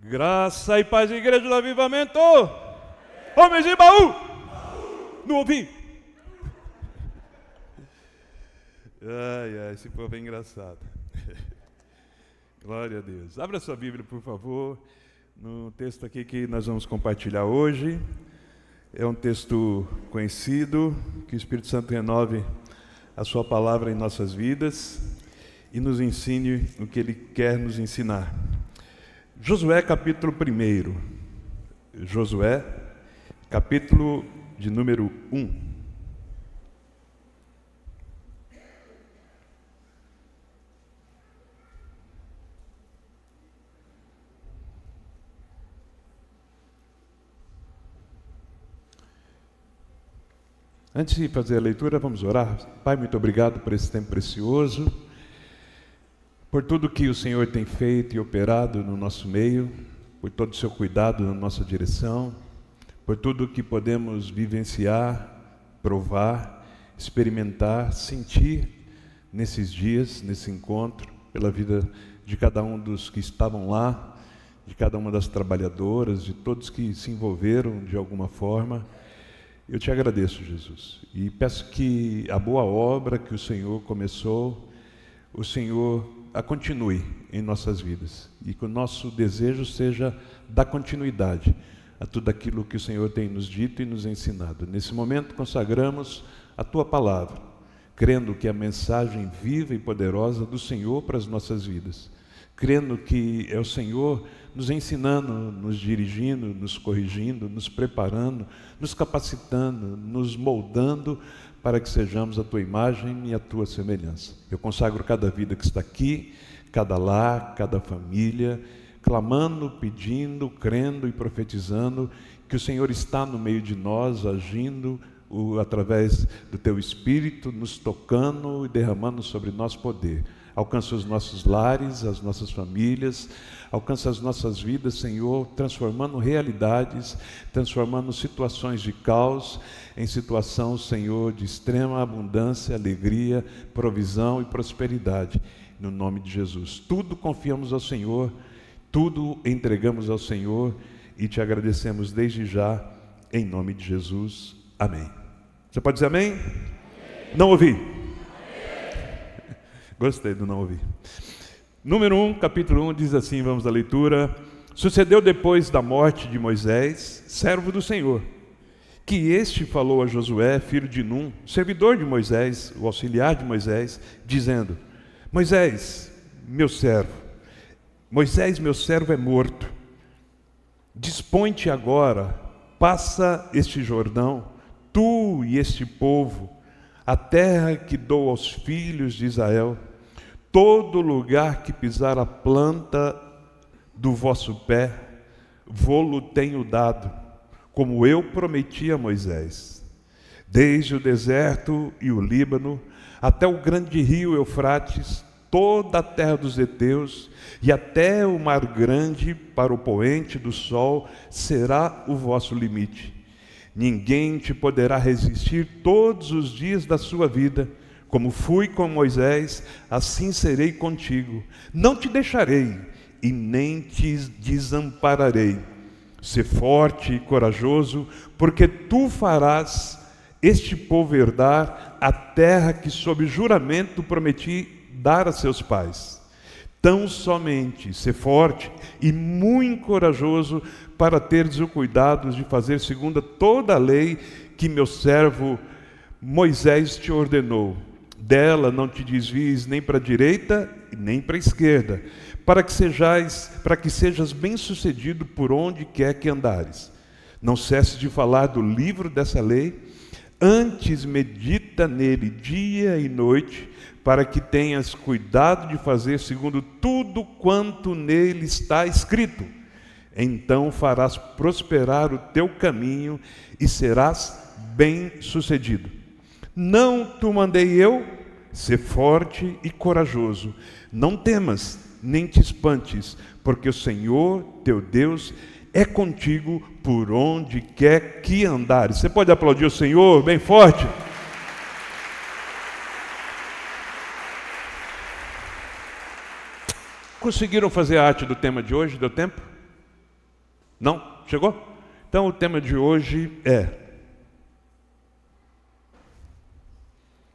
Graça e paz, igreja do avivamento. Homens de baú. Não ouvi. Ai, esse povo é engraçado. Glória a Deus. Abra sua Bíblia, por favor, no texto aqui que nós vamos compartilhar hoje. É um texto conhecido, que o Espírito Santo renove a sua palavra em nossas vidas e nos ensine o que Ele quer nos ensinar. Josué, capítulo 1. Josué, capítulo de número 1. Antes de fazer a leitura, vamos orar. Pai, muito obrigado por esse tempo precioso, por tudo que o Senhor tem feito e operado no nosso meio, por todo o seu cuidado na nossa direção, por tudo que podemos vivenciar, provar, experimentar, sentir nesses dias, nesse encontro, pela vida de cada um dos que estavam lá, de cada uma das trabalhadoras, de todos que se envolveram de alguma forma. Eu te agradeço, Jesus, e peço que a boa obra que o Senhor começou, o Senhor a continue em nossas vidas, e que o nosso desejo seja dar continuidade a tudo aquilo que o Senhor tem nos dito e nos ensinado. Nesse momento consagramos a Tua Palavra, crendo que é a mensagem viva e poderosa do Senhor para as nossas vidas, crendo que é o Senhor nos ensinando, nos dirigindo, nos corrigindo, nos preparando, nos capacitando, nos moldando para que sejamos a Tua imagem e a Tua semelhança. Eu consagro cada vida que está aqui, cada lar, cada família, clamando, pedindo, crendo e profetizando que o Senhor está no meio de nós, agindo através do Teu Espírito, nos tocando e derramando sobre nós poder. Alcança os nossos lares, as nossas famílias, alcança as nossas vidas, Senhor, transformando realidades, transformando situações de caos em situação, Senhor, de extrema abundância, alegria, provisão e prosperidade, no nome de Jesus. Tudo confiamos ao Senhor, tudo entregamos ao Senhor e te agradecemos desde já, em nome de Jesus. Amém. Você pode dizer amém? Amém. Não ouvi. Gostei do não ouvir. Número 1, capítulo 1, diz assim, vamos à leitura. Sucedeu depois da morte de Moisés, servo do Senhor, que este falou a Josué, filho de Num, servidor de Moisés, o auxiliar de Moisés, dizendo: Moisés, meu servo é morto. Dispõe-te agora, passa este Jordão, tu e este povo, a terra que dou aos filhos de Israel. Todo lugar que pisar a planta do vosso pé, vô-lo tenho dado, como eu prometi a Moisés. Desde o deserto e o Líbano, até o grande rio Eufrates, toda a terra dos heteus, e até o mar grande, para o poente do sol, será o vosso limite. Ninguém te poderá resistir todos os dias da sua vida. Como fui com Moisés, assim serei contigo. Não te deixarei e nem te desampararei. Sê forte e corajoso, porque tu farás este povo herdar a terra que sob juramento prometi dar a seus pais. Tão somente sê forte e muito corajoso para teres o cuidado de fazer segundo toda a lei que meu servo Moisés te ordenou. Dela não te desvies nem para a direita nem para a esquerda, para que sejas bem-sucedido por onde quer que andares. Não cesses de falar do livro dessa lei, antes medita nele dia e noite, para que tenhas cuidado de fazer segundo tudo quanto nele está escrito. Então farás prosperar o teu caminho e serás bem-sucedido. Não te mandei eu? Sê forte e corajoso. Não temas, nem te espantes, porque o Senhor, teu Deus, é contigo por onde quer que andares. Você pode aplaudir o Senhor bem forte? Conseguiram fazer a arte do tema de hoje? Deu tempo? Não? Chegou? Então o tema de hoje é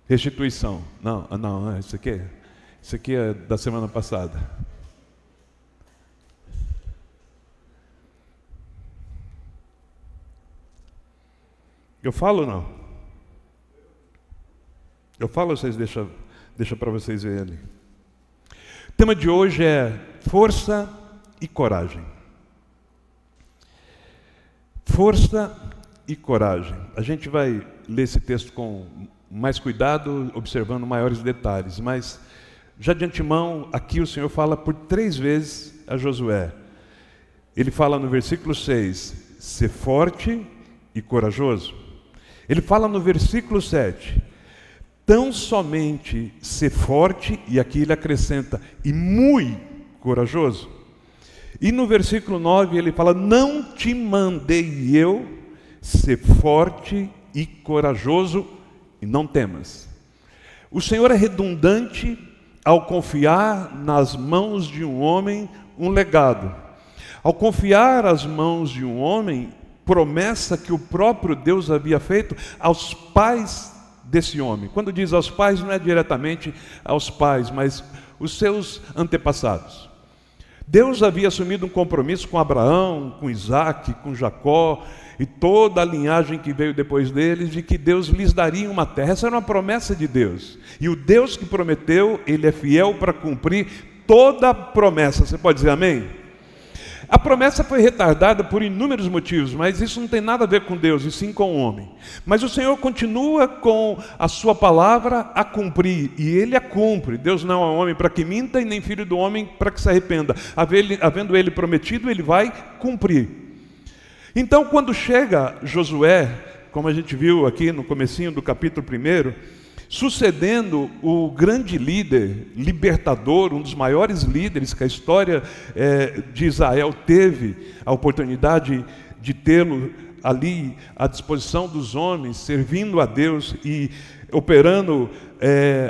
restituição. Não, isso aqui é da semana passada. Eu falo ou não? Eu falo ou vocês deixam para vocês verem ali? O tema de hoje é força e coragem. Força e coragem. A gente vai ler esse texto com mais cuidado, observando maiores detalhes, mas já de antemão, aqui o Senhor fala por 3 vezes a Josué. Ele fala no versículo 6, ser forte e corajoso. Ele fala no versículo 7, tão somente ser forte, e aqui ele acrescenta, e muito corajoso. E no versículo 9 ele fala, não te mandei eu ser forte e corajoso, e não temas. O Senhor é redundante ao confiar nas mãos de um homem um legado. Ao confiar às mãos de um homem, promessa que o próprio Deus havia feito aos pais desse homem. Quando diz aos pais, não é diretamente aos pais, mas os seus antepassados. Deus havia assumido um compromisso com Abraão, com Isaac, com Jacó e toda a linhagem que veio depois deles, de que Deus lhes daria uma terra. Essa era uma promessa de Deus. E o Deus que prometeu, Ele é fiel para cumprir toda a promessa. Você pode dizer amém? A promessa foi retardada por inúmeros motivos, mas isso não tem nada a ver com Deus, e sim com o homem. Mas o Senhor continua com a sua palavra a cumprir, e Ele a cumpre. Deus não é homem para que minta, e nem filho do homem para que se arrependa. Havendo Ele prometido, Ele vai cumprir. Então, quando chega Josué, como a gente viu aqui no comecinho do capítulo 1, sucedendo o grande líder, libertador, um dos maiores líderes que a história de Israel teve a oportunidade de tê-lo ali à disposição dos homens, servindo a Deus e operando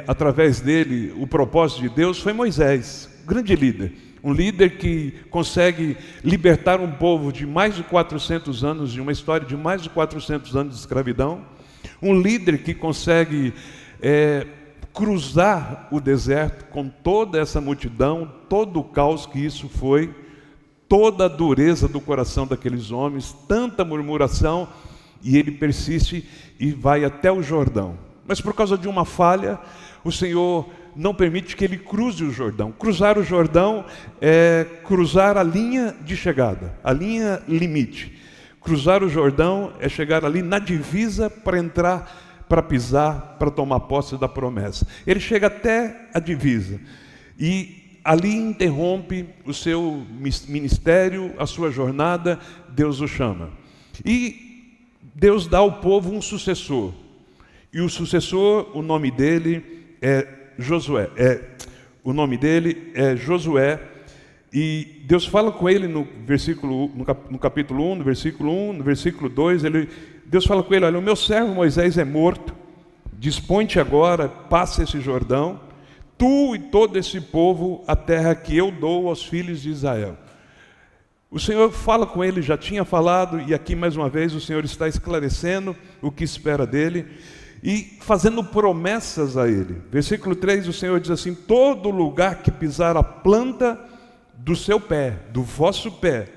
através dele o propósito de Deus, foi Moisés, grande líder. Um líder que consegue libertar um povo de mais de 400 anos, de uma história de mais de 400 anos de escravidão. Um líder que consegue cruzar o deserto com toda essa multidão, todo o caos que isso foi, toda a dureza do coração daqueles homens, tanta murmuração, e ele persiste e vai até o Jordão. Mas por causa de uma falha, o Senhor não permite que ele cruze o Jordão. Cruzar o Jordão é cruzar a linha de chegada, a linha limite. Cruzar o Jordão é chegar ali na divisa para entrar, para pisar, para tomar posse da promessa. Ele chega até a divisa e ali interrompe o seu ministério, a sua jornada. Deus o chama e Deus dá ao povo um sucessor, e o sucessor, o nome dele é Josué. E Deus fala com ele no capítulo 1, no versículo 1, no versículo 2, Deus fala com ele, olha, o meu servo Moisés é morto, dispõe-te agora, passa esse Jordão, tu e todo esse povo, a terra que eu dou aos filhos de Israel. O Senhor fala com ele, já tinha falado, e aqui mais uma vez o Senhor está esclarecendo o que espera dele, e fazendo promessas a ele. Versículo 3, o Senhor diz assim, todo lugar que pisar a planta do seu pé, do vosso pé,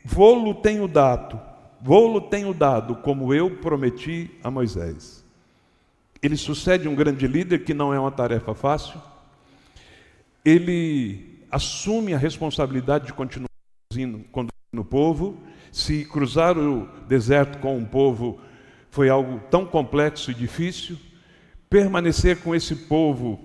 vou-lo tenho dado, como eu prometi a Moisés. Ele sucede um grande líder, que não é uma tarefa fácil. Ele assume a responsabilidade de continuar conduzindo o povo. Se cruzar o deserto com um povo foi algo tão complexo e difícil, permanecer com esse povo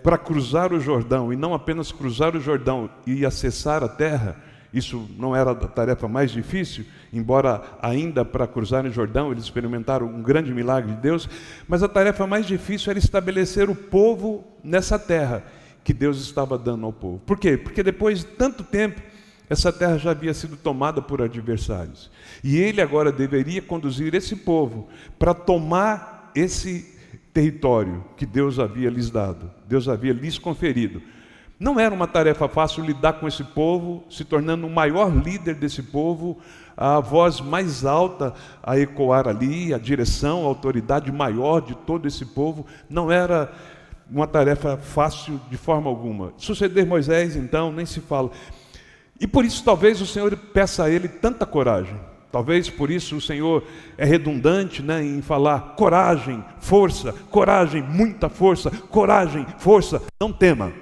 para cruzar o Jordão, e não apenas cruzar o Jordão e acessar a terra, isso não era a tarefa mais difícil, embora ainda para cruzar o Jordão eles experimentaram um grande milagre de Deus, mas a tarefa mais difícil era estabelecer o povo nessa terra que Deus estava dando ao povo. Por quê? Porque depois de tanto tempo, essa terra já havia sido tomada por adversários, e ele agora deveria conduzir esse povo para tomar esse território que Deus havia lhes dado, Deus havia lhes conferido. Não era uma tarefa fácil lidar com esse povo, se tornando o maior líder desse povo, a voz mais alta a ecoar ali, a direção, a autoridade maior de todo esse povo. Não era uma tarefa fácil de forma alguma. Suceder Moisés, então, nem se fala. E por isso talvez o Senhor peça a ele tanta coragem. Talvez por isso o Senhor é redundante, em falar coragem, coragem, muita força, coragem, força, não tema.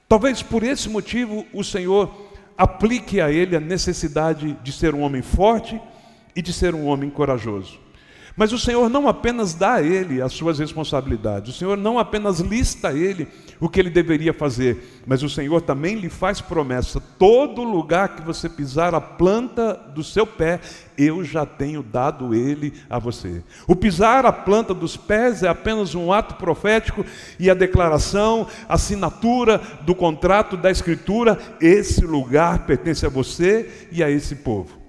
Talvez por esse motivo o Senhor aplique a ele a necessidade de ser um homem forte e de ser um homem corajoso. Mas o Senhor não apenas dá a ele as suas responsabilidades, o Senhor não apenas lista a ele o que ele deveria fazer, mas o Senhor também lhe faz promessa: todo lugar que você pisar a planta do seu pé, eu já tenho dado ele a você. O pisar a planta dos pés é apenas um ato profético e a declaração, a assinatura do contrato da Escritura: esse lugar pertence a você e a esse povo.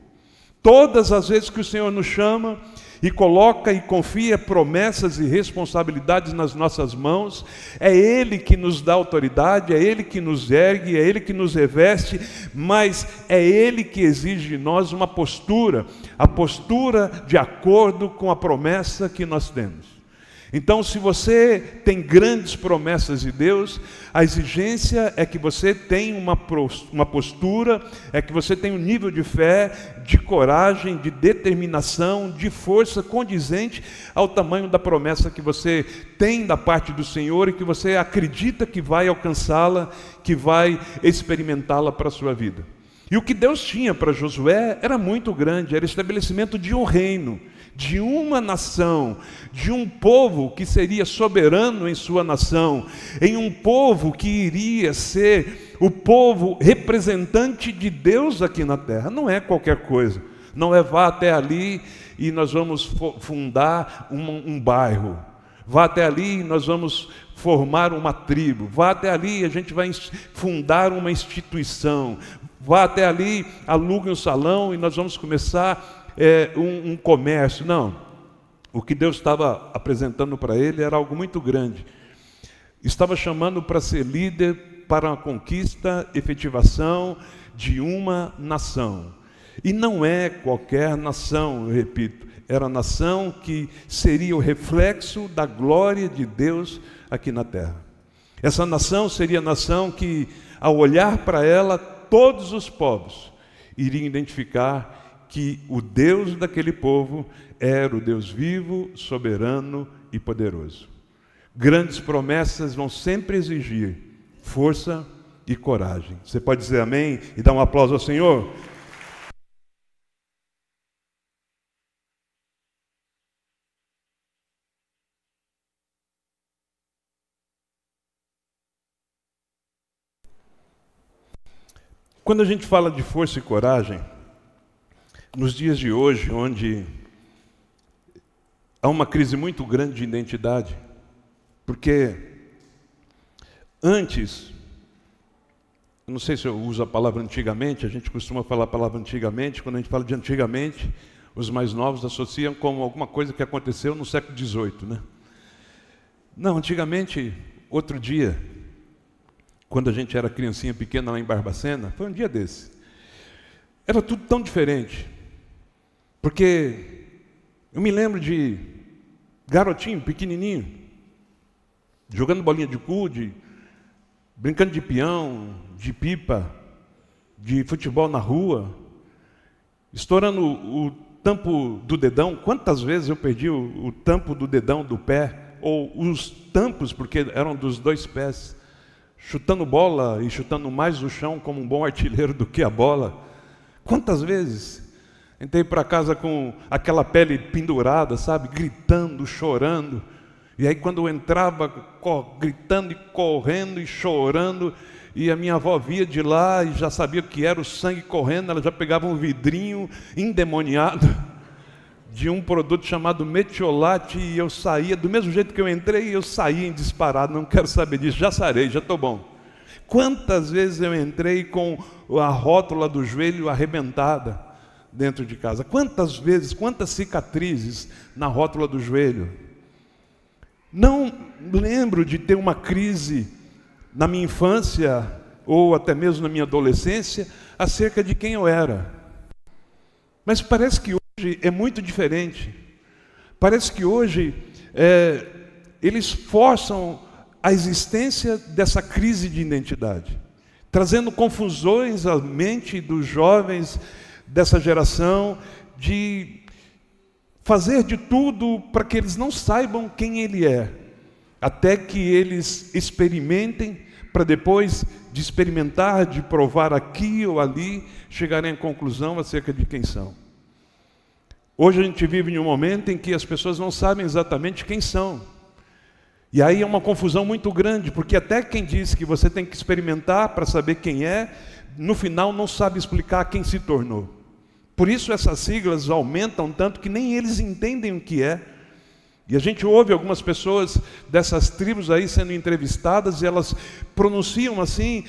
Todas as vezes que o Senhor nos chama e coloca e confia promessas e responsabilidades nas nossas mãos, é Ele que nos dá autoridade, é Ele que nos ergue, é Ele que nos reveste, mas é Ele que exige de nós uma postura, a postura de acordo com a promessa que nós temos. Então, se você tem grandes promessas de Deus, a exigência é que você tenha uma postura, é que você tenha um nível de fé, de coragem, de determinação, de força condizente ao tamanho da promessa que você tem da parte do Senhor e que você acredita que vai alcançá-la, que vai experimentá-la para a sua vida. E o que Deus tinha para Josué era muito grande, era o estabelecimento de um reino, de uma nação, de um povo que seria soberano em sua nação, em um povo que iria ser o povo representante de Deus aqui na terra. Não é qualquer coisa, não é vá até ali e nós vamos fundar um bairro, vá até ali e nós vamos formar uma tribo, vá até ali e a gente vai fundar uma instituição, vá até ali, alugue um salão e nós vamos começar um comércio. Não, o que Deus estava apresentando para ele era algo muito grande. Estava chamando para ser líder para a conquista, efetivação de uma nação. E não é qualquer nação, eu repito, era a nação que seria o reflexo da glória de Deus aqui na terra. Essa nação seria a nação que, ao olhar para ela, todos os povos iriam identificar que o Deus daquele povo era o Deus vivo, soberano e poderoso. Grandes promessas vão sempre exigir força e coragem. Você pode dizer amém e dar um aplauso ao Senhor? Quando a gente fala de força e coragem, nos dias de hoje, onde há uma crise muito grande de identidade, porque antes, eu não sei se eu uso a palavra antigamente, a gente costuma falar a palavra antigamente, quando a gente fala de antigamente, os mais novos associam como alguma coisa que aconteceu no século XVIII, Não, antigamente, outro dia, quando a gente era criancinha pequena lá em Barbacena, foi um dia desse, era tudo tão diferente. Porque eu me lembro de garotinho, pequenininho, jogando bolinha de gude, brincando de peão, de pipa, de futebol na rua, estourando o tampo do dedão. Quantas vezes eu perdi o tampo do dedão do pé, ou os tampos, porque eram dos dois pés, chutando bola e chutando mais o chão como um bom artilheiro do que a bola. Quantas vezes? Entrei para casa com aquela pele pendurada, sabe? Gritando, chorando. E aí quando eu entrava, gritando e correndo e chorando, e a minha avó via de lá e já sabia o que era o sangue correndo, ela já pegava um vidrinho endemoniado de um produto chamado metiolate, e eu saía, do mesmo jeito que eu entrei, eu saía em disparado, não quero saber disso, já sarei, já estou bom. Quantas vezes eu entrei com a rótula do joelho arrebentada dentro de casa? Quantas vezes, quantas cicatrizes na rótula do joelho? Não lembro de ter uma crise na minha infância, ou até mesmo na minha adolescência, acerca de quem eu era. Mas parece que hoje é muito diferente. Parece que hoje eles forçam a existência dessa crise de identidade, trazendo confusões à mente dos jovens dessa geração, de fazer de tudo para que eles não saibam quem ele é, até que eles experimentem, para depois de experimentar, de provar aqui ou ali, chegarem à conclusão acerca de quem são. Hoje a gente vive em um momento em que as pessoas não sabem exatamente quem são. E aí é uma confusão muito grande, porque até quem diz que você tem que experimentar para saber quem é, no final não sabe explicar quem se tornou. Por isso essas siglas aumentam tanto que nem eles entendem o que é. E a gente ouve algumas pessoas dessas tribos aí sendo entrevistadas e elas pronunciam assim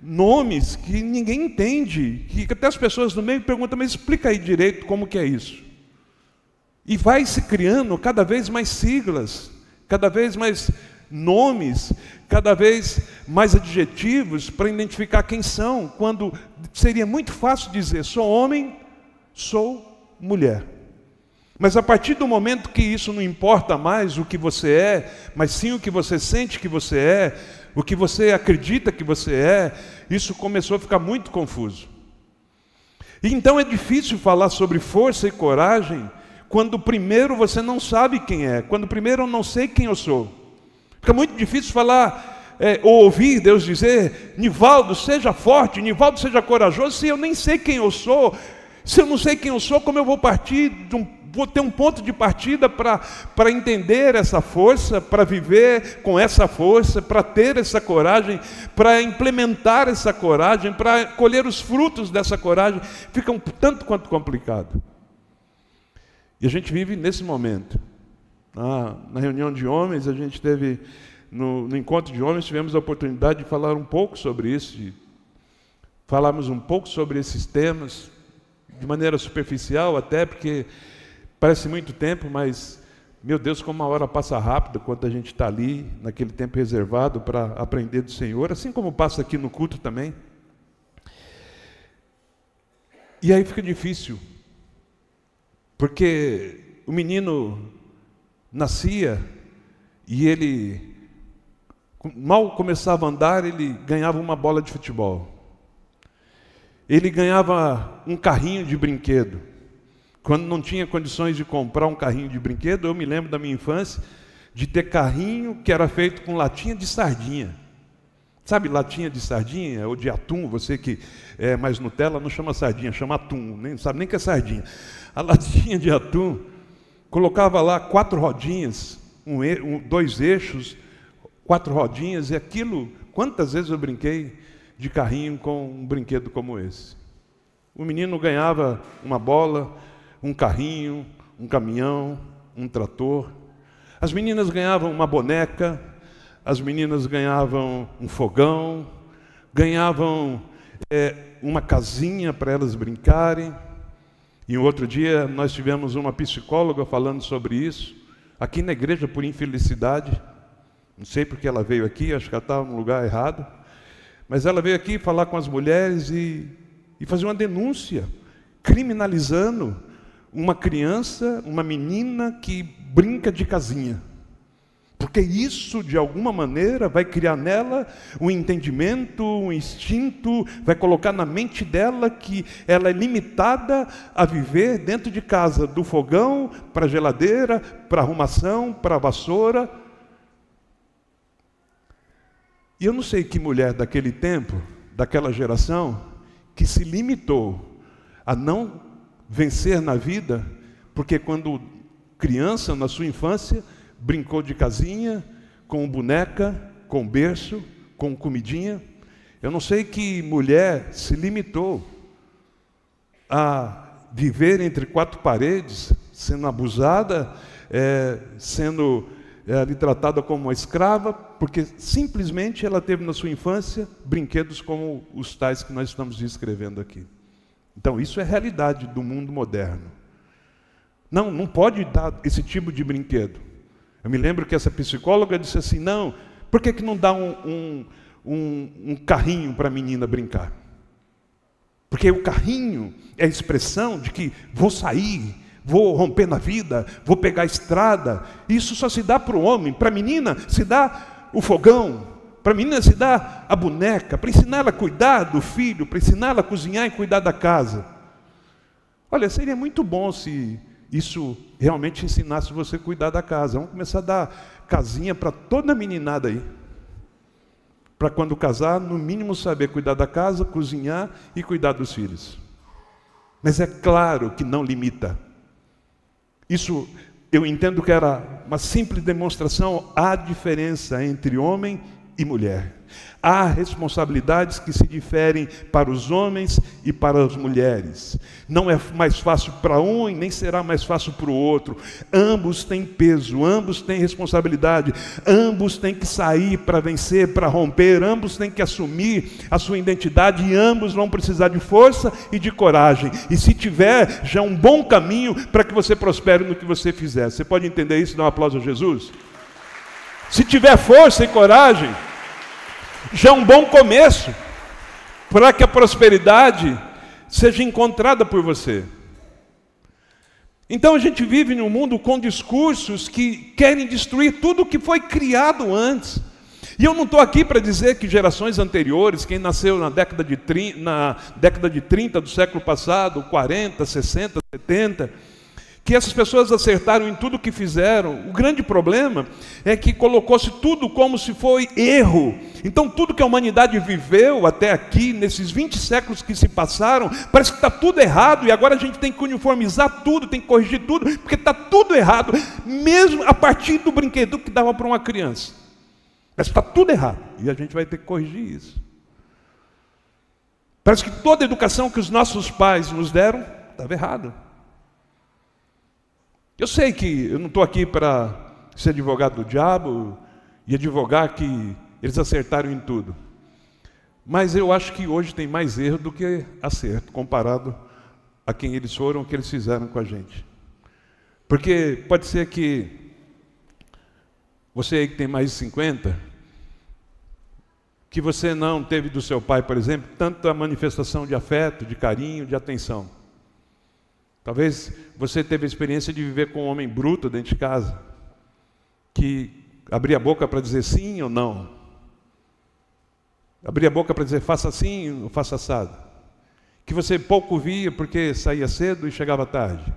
nomes que ninguém entende, que até as pessoas no meio perguntam, mas explica aí direito como que é isso. E vai se criando cada vez mais siglas, cada vez mais nomes, cada vez mais adjetivos para identificar quem são, quando seria muito fácil dizer, sou homem, sou mulher. Mas a partir do momento que isso não importa mais o que você é, mas sim o que você sente que você é, o que você acredita que você é, isso começou a ficar muito confuso. E então é difícil falar sobre força e coragem quando primeiro você não sabe quem é, quando primeiro eu não sei quem eu sou. Fica muito difícil falar, ou ouvir Deus dizer, Nivaldo, seja forte, Nivaldo, seja corajoso, se eu nem sei quem eu sou. Se eu não sei quem eu sou, como eu vou partir vou ter um ponto de partida para entender essa força, para viver com essa força, para ter essa coragem, para implementar essa coragem, para colher os frutos dessa coragem. Fica um tanto quanto complicado. E a gente vive nesse momento. Na reunião de homens, a gente teve, no encontro de homens, tivemos a oportunidade de falar um pouco sobre isso, de falarmos um pouco sobre esses temas, de maneira superficial até, porque parece muito tempo, mas, meu Deus, como a hora passa rápido quando a gente está ali, naquele tempo reservado para aprender do Senhor, assim como passa aqui no culto também. E aí fica difícil, porque o menino nascia e ele, mal começava a andar, ele ganhava uma bola de futebol. Ele ganhava um carrinho de brinquedo. Quando não tinha condições de comprar um carrinho de brinquedo, eu me lembro da minha infância de ter carrinho que era feito com latinha de sardinha. Sabe latinha de sardinha ou de atum? Você que é mais Nutella não chama sardinha, chama atum, nem sabe nem que é sardinha. A latinha de atum, colocava lá 4 rodinhas, 2 eixos, 4 rodinhas, e aquilo, quantas vezes eu brinquei de carrinho com um brinquedo como esse. O menino ganhava uma bola, um carrinho, um caminhão, um trator. As meninas ganhavam uma boneca, as meninas ganhavam um fogão, ganhavam uma casinha para elas brincarem. E um outro dia nós tivemos uma psicóloga falando sobre isso, aqui na igreja por infelicidade. Não sei porque ela veio aqui, acho que ela estava no lugar errado. Mas ela veio aqui falar com as mulheres e fazer uma denúncia, criminalizando uma criança, uma menina que brinca de casinha. Porque isso, de alguma maneira, vai criar nela um entendimento, um instinto, vai colocar na mente dela que ela é limitada a viver dentro de casa, do fogão para a geladeira, para a arrumação, para a vassoura. E eu não sei que mulher daquele tempo, daquela geração, que se limitou a não vencer na vida, porque quando criança, na sua infância, brincou de casinha, com boneca, com berço, com comidinha. Eu não sei que mulher se limitou a viver entre 4 paredes, sendo abusada, sendo lhe tratada como uma escrava, porque simplesmente ela teve na sua infância brinquedos como os tais que nós estamos descrevendo aqui. Então isso é realidade do mundo moderno. Não pode dar esse tipo de brinquedo. Eu me lembro que essa psicóloga disse assim, não, Por que não dá um carrinho para a menina brincar? Porque o carrinho é a expressão de que vou sair, vou romper na vida, vou pegar a estrada. Isso só se dá para o homem. Para a menina se dá o fogão, para a menina se dá a boneca, para ensinar ela a cuidar do filho, para ensinar ela a cozinhar e cuidar da casa. Olha, seria muito bom se isso realmente ensinasse você a cuidar da casa. Vamos começar a dar casinha para toda a meninada aí. Para quando casar, no mínimo saber cuidar da casa, cozinhar e cuidar dos filhos. Mas é claro que não limita. Isso eu entendo que era uma simples demonstração à diferença entre homem e mulher. Há responsabilidades que se diferem para os homens e para as mulheres. Não é mais fácil para um e nem será mais fácil para o outro. Ambos têm peso, ambos têm responsabilidade, ambos têm que sair para vencer, para romper, ambos têm que assumir a sua identidade e ambos vão precisar de força e de coragem. E se tiver, já é um bom caminho para que você prospere no que você fizer. Você pode entender isso? Dá um aplauso a Jesus? Se tiver força e coragem, já é um bom começo para que a prosperidade seja encontrada por você. Então a gente vive num mundo com discursos que querem destruir tudo o que foi criado antes. E eu não estou aqui para dizer que gerações anteriores, quem nasceu na década de 30 do século passado, 40, 60, 70... que essas pessoas acertaram em tudo que fizeram. O grande problema é que colocou-se tudo como se foi erro. Então tudo que a humanidade viveu até aqui, nesses 20 séculos que se passaram, parece que está tudo errado, e agora a gente tem que uniformizar tudo, tem que corrigir tudo, porque está tudo errado, mesmo a partir do brinquedo que dava para uma criança. Mas está tudo errado, e a gente vai ter que corrigir isso. Parece que toda a educação que os nossos pais nos deram estava errada. Eu sei que eu não estou aqui para ser advogado do diabo e advogar que eles acertaram em tudo. Mas eu acho que hoje tem mais erro do que acerto, comparado a quem eles foram, o que eles fizeram com a gente. Porque pode ser que você aí que tem mais de 50, que você não teve do seu pai, por exemplo, tanta manifestação de afeto, de carinho, de atenção. Talvez você teve a experiência de viver com um homem bruto dentro de casa, que abria a boca para dizer sim ou não, abria a boca para dizer faça assim ou faça assado, que você pouco via porque saía cedo e chegava tarde.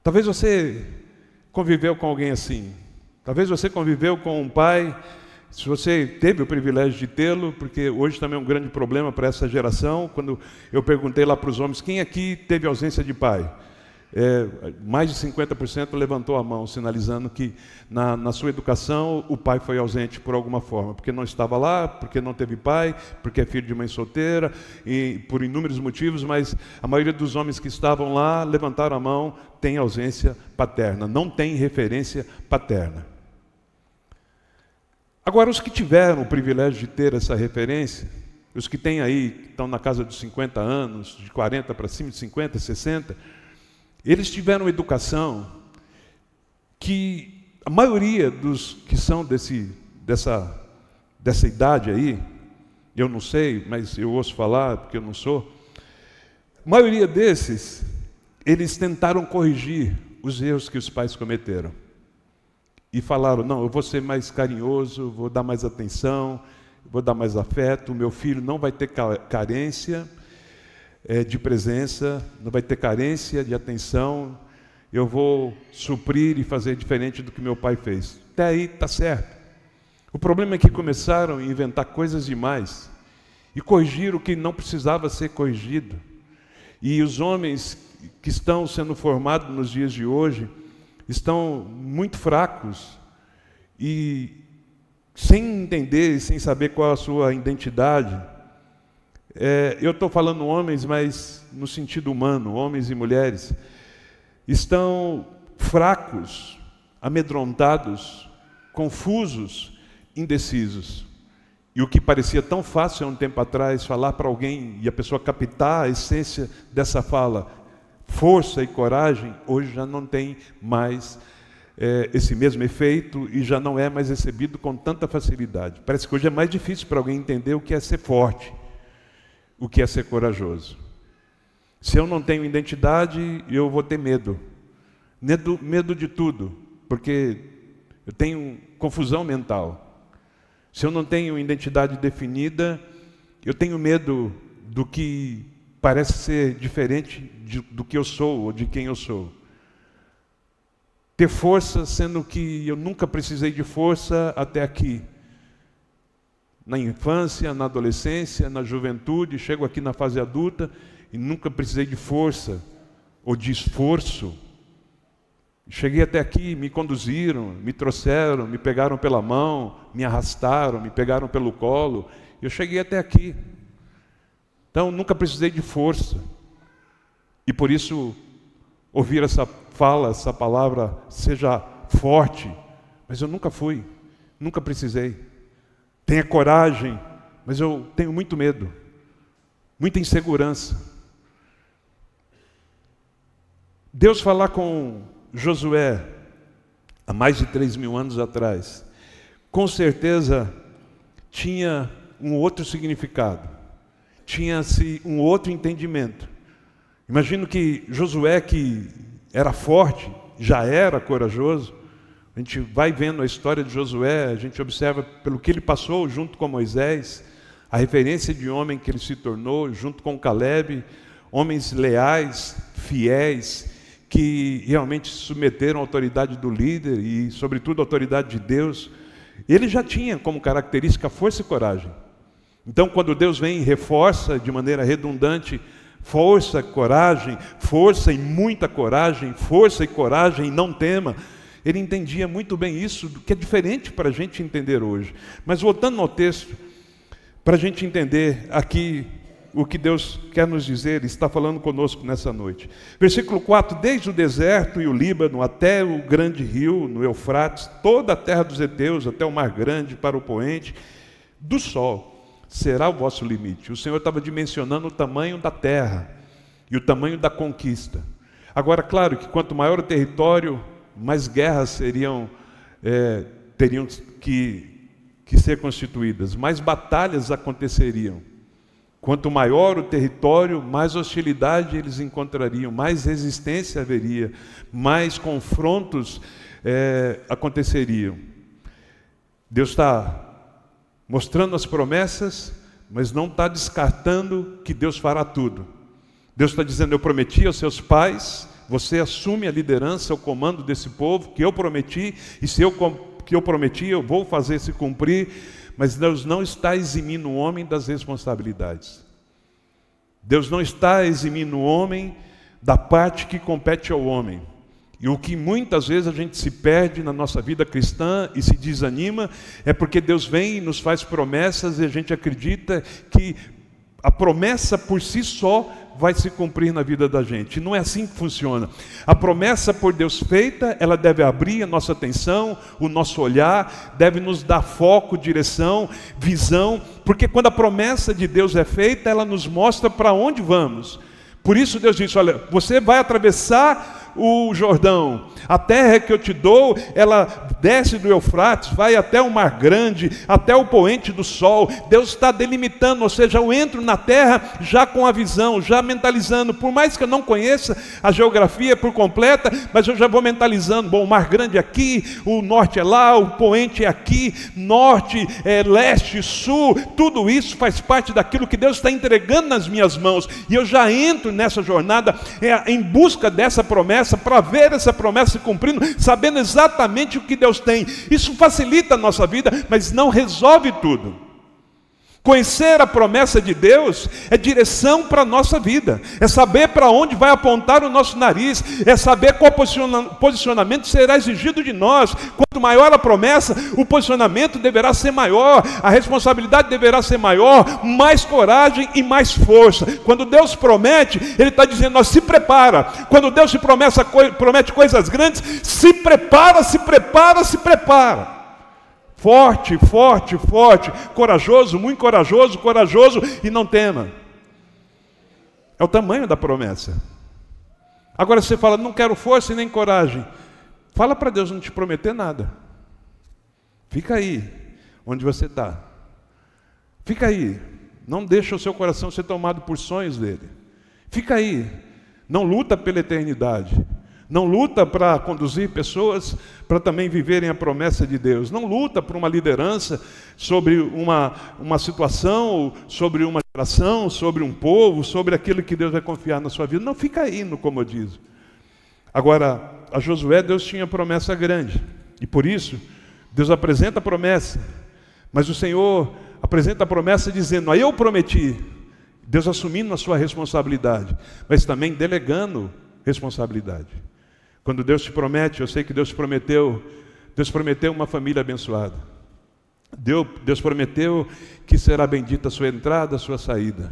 Talvez você conviveu com alguém assim, talvez você conviveu com um pai, se você teve o privilégio de tê-lo, porque hoje também é um grande problema para essa geração. Quando eu perguntei lá para os homens, quem aqui teve ausência de pai? Mais de 50% levantou a mão, sinalizando que na sua educação o pai foi ausente por alguma forma, porque não estava lá, porque não teve pai, porque é filho de mãe solteira, e por inúmeros motivos, mas a maioria dos homens que estavam lá levantaram a mão, tem ausência paterna, não tem referência paterna. Agora, os que tiveram o privilégio de ter essa referência, os que têm aí, que estão na casa dos 50 anos, de 40 para cima, de 50, 60, eles tiveram educação que a maioria dos que são dessa idade aí, eu não sei, mas eu ouço falar, porque eu não sou, a maioria desses, eles tentaram corrigir os erros que os pais cometeram. E falaram, não, eu vou ser mais carinhoso, vou dar mais atenção, vou dar mais afeto, o meu filho não vai ter carência de presença, não vai ter carência de atenção, eu vou suprir e fazer diferente do que meu pai fez. Até aí está certo. O problema é que começaram a inventar coisas demais e corrigir o que não precisava ser corrigido. E os homens que estão sendo formados nos dias de hoje estão muito fracos e sem entender, sem saber qual a sua identidade. Eu estou falando homens, mas no sentido humano, homens e mulheres, estão fracos, amedrontados, confusos, indecisos. E o que parecia tão fácil há um tempo atrás, falar para alguém e a pessoa captar a essência dessa fala, força e coragem, hoje já não tem mais esse mesmo efeito e já não é mais recebido com tanta facilidade. Parece que hoje é mais difícil para alguém entender o que é ser forte, o que é ser corajoso. Se eu não tenho identidade, eu vou ter medo. Medo de tudo, porque eu tenho confusão mental. Se eu não tenho identidade definida, eu tenho medo do que parece ser diferente do que eu sou ou de quem eu sou. Ter força, sendo que eu nunca precisei de força até aqui. Na infância, na adolescência, na juventude, chego aqui na fase adulta e nunca precisei de força ou de esforço. Cheguei até aqui, me conduziram, me trouxeram, me pegaram pela mão, me arrastaram, me pegaram pelo colo. Eu cheguei até aqui. Então, nunca precisei de força. E por isso, ouvir essa fala, essa palavra, seja forte. Mas eu nunca fui, nunca precisei. Tenha coragem, mas eu tenho muito medo, muita insegurança. Deus falar com Josué, há mais de 3.000 anos atrás, com certeza tinha um outro significado, tinha-se um outro entendimento. Imagino que Josué, que era forte, já era corajoso. A gente vai vendo a história de Josué, a gente observa pelo que ele passou junto com Moisés, a referência de homem que ele se tornou, junto com Caleb, homens leais, fiéis, que realmente se submeteram à autoridade do líder e, sobretudo, à autoridade de Deus. Ele já tinha como característica força e coragem. Então, quando Deus vem e reforça de maneira redundante força, coragem, força e muita coragem, força e coragem e não tema, ele entendia muito bem isso, que é diferente para a gente entender hoje. Mas voltando ao texto, para a gente entender aqui o que Deus quer nos dizer, Ele está falando conosco nessa noite. Versículo 4, desde o deserto e o Líbano até o grande rio, no Eufrates, toda a terra dos heteus, até o mar grande, para o poente do sol, será o vosso limite. O Senhor estava dimensionando o tamanho da terra e o tamanho da conquista. Agora, claro que quanto maior o território, mais guerras teriam que ser constituídas, mais batalhas aconteceriam. Quanto maior o território, mais hostilidade eles encontrariam, mais resistência haveria, mais confrontos aconteceriam. Deus está mostrando as promessas, mas não está descartando que Deus fará tudo. Deus está dizendo, eu prometi aos seus pais, você assume a liderança, o comando desse povo, que eu prometi, e se que eu prometi, eu vou fazer se cumprir, mas Deus não está eximindo o homem das responsabilidades. Deus não está eximindo o homem da parte que compete ao homem. E o que muitas vezes a gente se perde na nossa vida cristã e se desanima, é porque Deus vem e nos faz promessas e a gente acredita que a promessa por si só vai se cumprir na vida da gente. Não é assim que funciona. A promessa por Deus feita, ela deve abrir a nossa atenção, o nosso olhar, deve nos dar foco, direção, visão, porque quando a promessa de Deus é feita, ela nos mostra para onde vamos. Por isso Deus disse, olha, você vai atravessar o Jordão, a terra que eu te dou, ela desce do Eufrates, vai até o mar grande, até o poente do sol. Deus está delimitando, ou seja, eu entro na terra já com a visão, já mentalizando, por mais que eu não conheça a geografia por completa, mas eu já vou mentalizando, bom, o mar grande é aqui, o norte é lá, o poente é aqui, norte, leste, sul, tudo isso faz parte daquilo que Deus está entregando nas minhas mãos, e eu já entro nessa jornada em busca dessa promessa, para ver essa promessa se cumprindo, sabendo exatamente o que Deus tem. Isso facilita a nossa vida, mas não resolve tudo. Conhecer a promessa de Deus é direção para a nossa vida, é saber para onde vai apontar o nosso nariz, é saber qual posicionamento será exigido de nós. Quanto maior a promessa, o posicionamento deverá ser maior, a responsabilidade deverá ser maior, mais coragem e mais força. Quando Deus promete, Ele está dizendo, nós se prepara. Quando Deus te promete coisas grandes, se prepara, se prepara, se prepara. Forte, forte, forte, corajoso, muito corajoso, corajoso e não tema. É o tamanho da promessa. Agora você fala, não quero força e nem coragem. Fala para Deus não te prometer nada. Fica aí, onde você está. Fica aí. Não deixa o seu coração ser tomado por sonhos dele. Fica aí. Não luta pela eternidade. Não luta para conduzir pessoas para também viverem a promessa de Deus. Não luta por uma liderança sobre uma situação, sobre uma geração, sobre um povo, sobre aquilo que Deus vai confiar na sua vida. Não, fica aí no comodismo. Agora, a Josué, Deus tinha promessa grande. E por isso, Deus apresenta a promessa. Mas o Senhor apresenta a promessa dizendo, eu prometi. Deus assumindo a sua responsabilidade, mas também delegando responsabilidade. Quando Deus te promete, eu sei que Deus prometeu uma família abençoada. Deus prometeu que será bendita a sua entrada, a sua saída.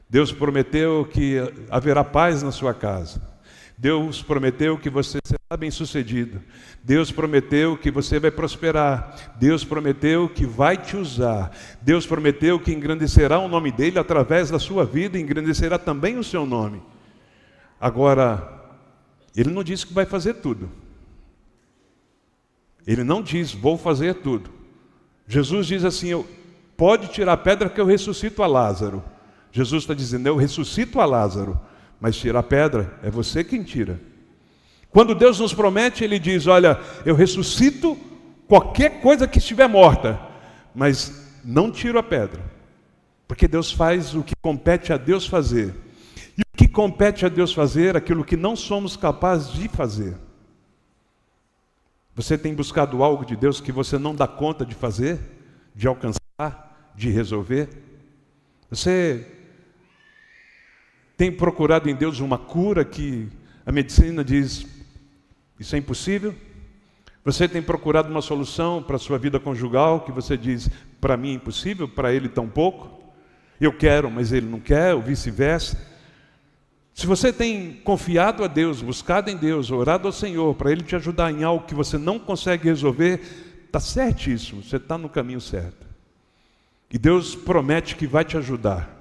Deus prometeu que haverá paz na sua casa. Deus prometeu que você será bem-sucedido. Deus prometeu que você vai prosperar. Deus prometeu que vai te usar. Deus prometeu que engrandecerá o nome dele através da sua vida, e engrandecerá também o seu nome. Agora, ele não disse que vai fazer tudo. Ele não diz, vou fazer tudo. Jesus diz assim, pode tirar a pedra que eu ressuscito a Lázaro. Jesus está dizendo, eu ressuscito a Lázaro, mas tirar a pedra é você quem tira. Quando Deus nos promete, Ele diz, olha, eu ressuscito qualquer coisa que estiver morta, mas não tiro a pedra. Porque Deus faz o que compete a Deus fazer. E o que compete a Deus fazer, aquilo que não somos capazes de fazer. Você tem buscado algo de Deus que você não dá conta de fazer, de alcançar, de resolver? Você tem procurado em Deus uma cura que a medicina diz, isso é impossível? Você tem procurado uma solução para a sua vida conjugal que você diz, para mim é impossível, para ele tampouco? Eu quero, mas ele não quer, ou vice-versa? Se você tem confiado a Deus, buscado em Deus, orado ao Senhor, para Ele te ajudar em algo que você não consegue resolver, está certíssimo, você está no caminho certo. E Deus promete que vai te ajudar.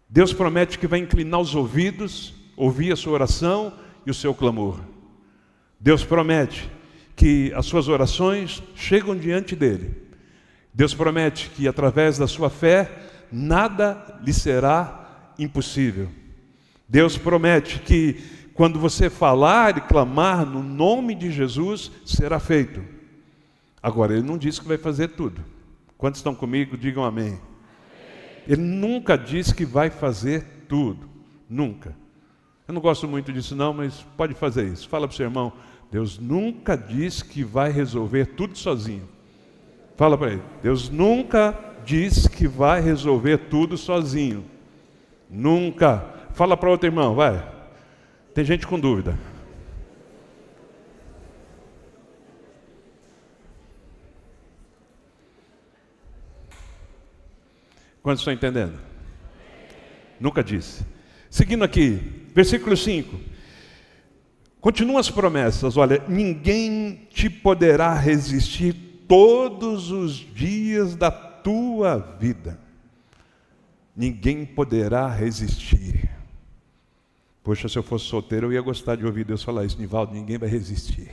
Deus promete que vai inclinar os ouvidos, ouvir a sua oração e o seu clamor. Deus promete que as suas orações chegam diante dEle. Deus promete que através da sua fé, nada lhe será impossível. Deus promete que quando você falar e clamar no nome de Jesus, será feito. Agora, Ele não disse que vai fazer tudo. Quantos estão comigo, digam amém. Ele nunca disse que vai fazer tudo. Nunca. Eu não gosto muito disso não, mas pode fazer isso. Fala para o seu irmão, Deus nunca disse que vai resolver tudo sozinho. Fala para ele, Deus nunca disse que vai resolver tudo sozinho. Nunca. Fala para outro irmão, vai. Tem gente com dúvida. Quantos estão entendendo? Nunca disse. Seguindo aqui, versículo 5. Continuam as promessas. Olha, ninguém te poderá resistir todos os dias da tua vida. Ninguém poderá resistir. Poxa, se eu fosse solteiro, eu ia gostar de ouvir Deus falar isso. Nivaldo, ninguém vai resistir.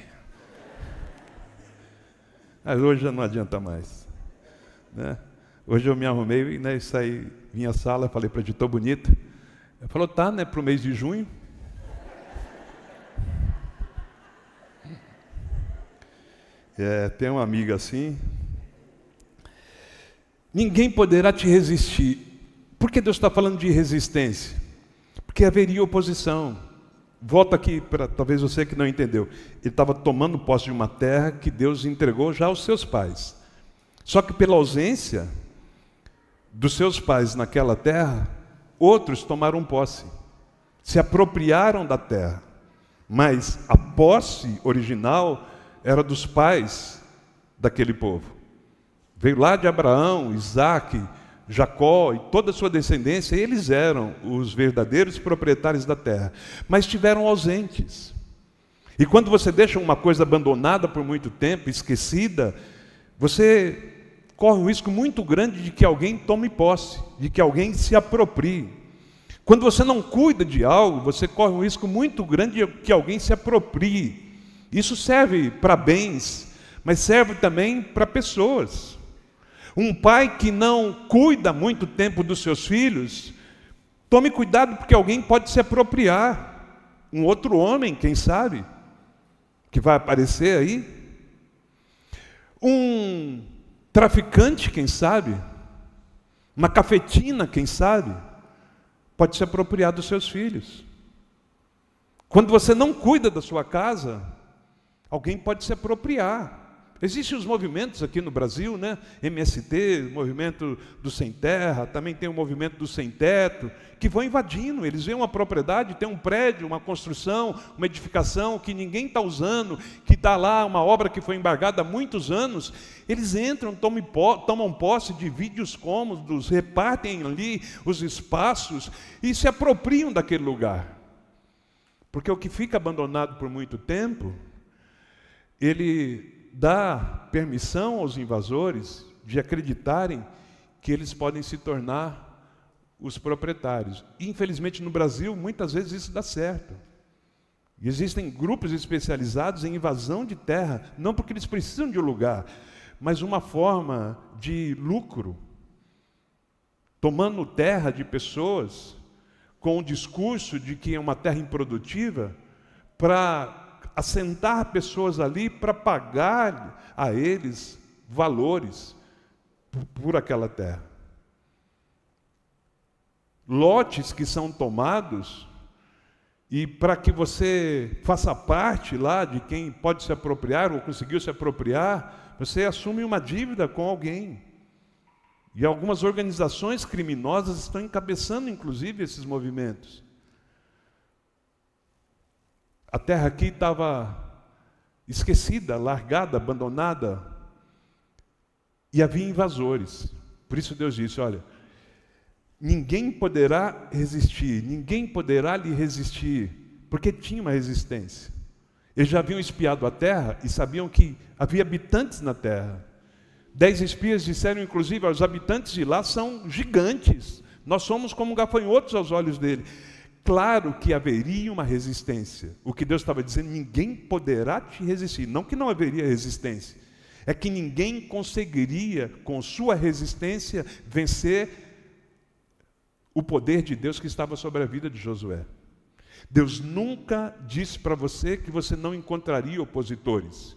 Mas hoje já não adianta mais, né? Hoje eu me arrumei, né, saí, vim à sala, falei para ele, estou bonita. Ele falou, tá, né, para o mês de junho. Tem uma amiga assim. Ninguém poderá te resistir. Por que Deus está falando de resistência? Porque haveria oposição. Volta aqui para talvez você que não entendeu. Ele estava tomando posse de uma terra que Deus entregou já aos seus pais. Só que pela ausência dos seus pais naquela terra, outros tomaram posse, se apropriaram da terra. Mas a posse original era dos pais daquele povo. Veio lá de Abraão, Isaac, Jacó e toda a sua descendência, eles eram os verdadeiros proprietários da terra, mas estiveram ausentes. E quando você deixa uma coisa abandonada por muito tempo, esquecida, você corre um risco muito grande de que alguém tome posse, de que alguém se aproprie. Quando você não cuida de algo, você corre um risco muito grande de que alguém se aproprie. Isso serve para bens, mas serve também para pessoas. Um pai que não cuida muito tempo dos seus filhos, tome cuidado, porque alguém pode se apropriar. Um outro homem, quem sabe, que vai aparecer aí. Um traficante, quem sabe. Uma cafetina, quem sabe, pode se apropriar dos seus filhos. Quando você não cuida da sua casa, alguém pode se apropriar. Existem os movimentos aqui no Brasil, né? MST, movimento do Sem Terra, também tem o movimento do Sem Teto, que vão invadindo. Eles veem uma propriedade, tem um prédio, uma construção, uma edificação que ninguém está usando, que está lá, uma obra que foi embargada há muitos anos. Eles entram, tomam posse, dividem os cômodos, repartem ali os espaços e se apropriam daquele lugar. Porque o que fica abandonado por muito tempo, ele dá permissão aos invasores de acreditarem que eles podem se tornar os proprietários. E, infelizmente, no Brasil, muitas vezes isso dá certo. E existem grupos especializados em invasão de terra, não porque eles precisam de um lugar, mas uma forma de lucro, tomando terra de pessoas com o discurso de que é uma terra improdutiva, para assentar pessoas ali para pagar a eles valores por aquela terra. Lotes que são tomados, e para que você faça parte lá de quem pode se apropriar ou conseguiu se apropriar, você assume uma dívida com alguém. E algumas organizações criminosas estão encabeçando, inclusive, esses movimentos. A terra aqui estava esquecida, largada, abandonada, e havia invasores. Por isso Deus disse, olha, ninguém poderá resistir, ninguém poderá lhe resistir, porque tinha uma resistência. Eles já haviam espiado a terra e sabiam que havia habitantes na terra. 10 espias disseram, inclusive, aos habitantes de lá, são gigantes, nós somos como gafanhotos aos olhos dele. Claro que haveria uma resistência. O que Deus estava dizendo, ninguém poderá te resistir. Não que não haveria resistência, é que ninguém conseguiria, com sua resistência, vencer o poder de Deus que estava sobre a vida de Josué. Deus nunca disse para você que você não encontraria opositores.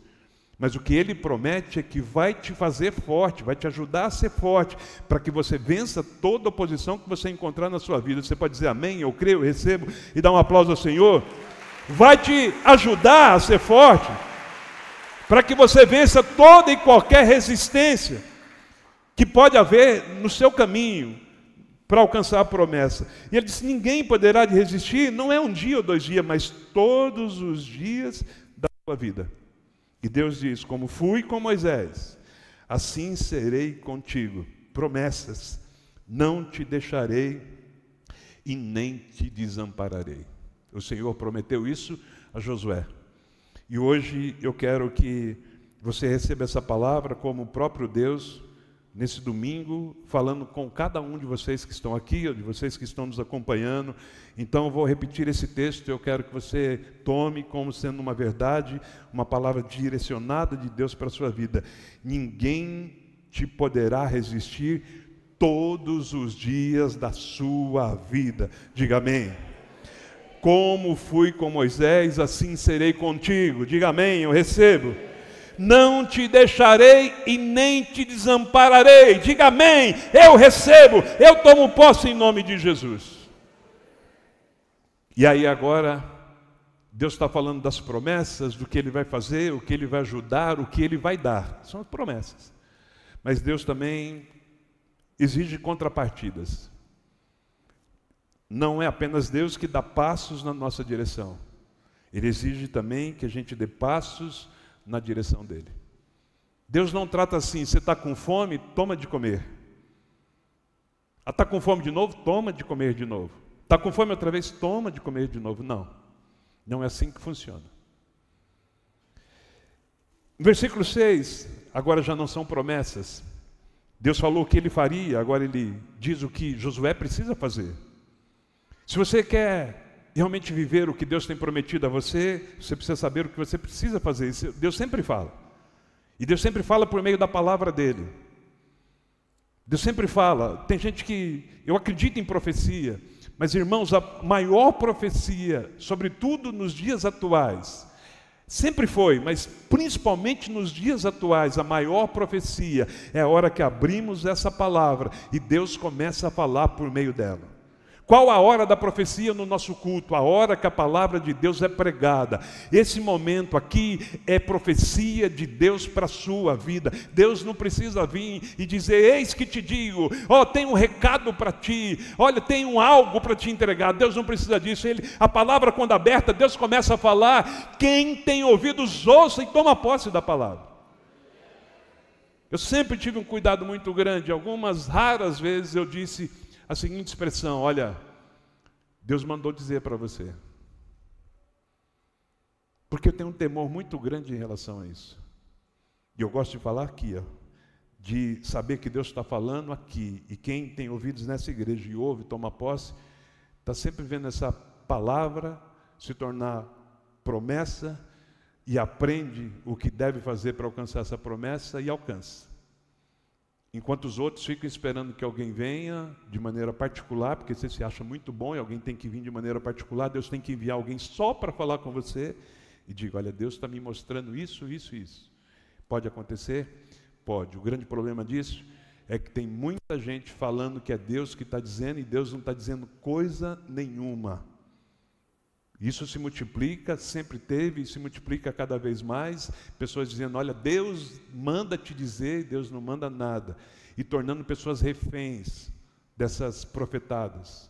Mas o que Ele promete é que vai te fazer forte, vai te ajudar a ser forte, para que você vença toda oposição que você encontrar na sua vida. Você pode dizer amém, eu creio, eu recebo, e dar um aplauso ao Senhor. Vai te ajudar a ser forte, para que você vença toda e qualquer resistência que pode haver no seu caminho, para alcançar a promessa. E Ele disse, ninguém poderá te resistir, não é um dia ou 2 dias, mas todos os dias da sua vida. E Deus diz, como fui com Moisés, assim serei contigo. Promessas, não te deixarei e nem te desampararei. O Senhor prometeu isso a Josué. E hoje eu quero que você receba essa palavra como o próprio Deus, nesse domingo, falando com cada um de vocês que estão aqui, ou de vocês que estão nos acompanhando. Então eu vou repetir esse texto, eu quero que você tome como sendo uma verdade, uma palavra direcionada de Deus para a sua vida. Ninguém te poderá resistir todos os dias da sua vida. Diga amém. Como fui com Moisés, assim serei contigo. Diga amém, eu recebo. Não te deixarei e nem te desampararei. Diga amém, eu recebo, eu tomo posse em nome de Jesus. E aí agora, Deus está falando das promessas, do que Ele vai fazer, o que Ele vai ajudar, o que Ele vai dar. São as promessas. Mas Deus também exige contrapartidas. Não é apenas Deus que dá passos na nossa direção. Ele exige também que a gente dê passos na direção dele. Deus não trata assim, você está com fome, toma de comer. Está com fome de novo? Toma de comer de novo. Está com fome outra vez? Toma de comer de novo. Não, não é assim que funciona. No versículo 6, agora já não são promessas. Deus falou o que Ele faria, agora Ele diz o que Josué precisa fazer. Se você quer realmente viver o que Deus tem prometido a você, você precisa saber o que você precisa fazer. Isso Deus sempre fala. E Deus sempre fala por meio da palavra dele. Deus sempre fala. Tem gente que, eu acredito em profecia, mas irmãos, a maior profecia, sobretudo nos dias atuais, sempre foi, mas principalmente nos dias atuais, a maior profecia é a hora que abrimos essa palavra e Deus começa a falar por meio dela. Qual a hora da profecia no nosso culto? A hora que a palavra de Deus é pregada. Esse momento aqui é profecia de Deus para a sua vida. Deus não precisa vir e dizer, eis que te digo, tem um recado para ti, olha, tem algo para te entregar. Deus não precisa disso. A palavra quando aberta, Deus começa a falar, quem tem ouvidos ouça e toma posse da palavra. Eu sempre tive um cuidado muito grande, algumas raras vezes eu disse a seguinte expressão, olha, Deus mandou dizer para você. Porque eu tenho um temor muito grande em relação a isso. E eu gosto de falar aqui, de saber que Deus está falando aqui. E quem tem ouvidos nessa igreja e ouve, toma posse, está sempre vendo essa palavra se tornar promessa e aprende o que deve fazer para alcançar essa promessa e alcança. Enquanto os outros ficam esperando que alguém venha de maneira particular, porque você se acha muito bom e alguém tem que vir de maneira particular, Deus tem que enviar alguém só para falar com você e diga, olha, Deus está me mostrando isso, isso, isso. Pode acontecer? Pode. O grande problema disso é que tem muita gente falando que é Deus que está dizendo e Deus não está dizendo coisa nenhuma. Isso se multiplica, sempre teve e se multiplica cada vez mais, pessoas dizendo, olha, Deus manda te dizer e Deus não manda nada, e tornando pessoas reféns dessas profetadas,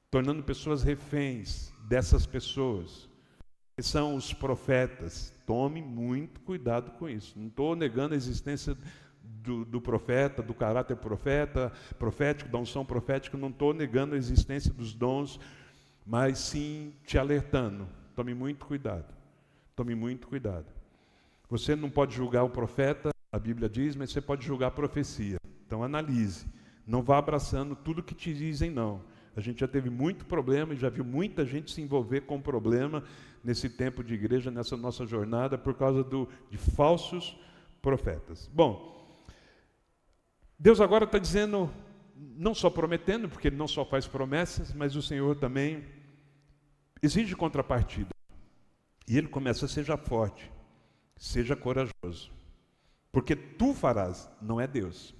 tornando pessoas reféns dessas pessoas, que são os profetas. Tome muito cuidado com isso, não estou negando a existência do profeta, do caráter profético, da unção profética, não estou negando a existência dos dons, mas sim te alertando, tome muito cuidado, tome muito cuidado. Você não pode julgar o profeta, a Bíblia diz, mas você pode julgar a profecia. Então analise, não vá abraçando tudo que te dizem não. A gente já teve muito problema e já viu muita gente se envolver com problema nesse tempo de igreja, nessa nossa jornada, por causa de falsos profetas. Bom, Deus agora está dizendo, não só prometendo, porque Ele não só faz promessas, mas o Senhor também exige contrapartida. E Ele começa, seja forte, seja corajoso, porque tu farás, não é Deus.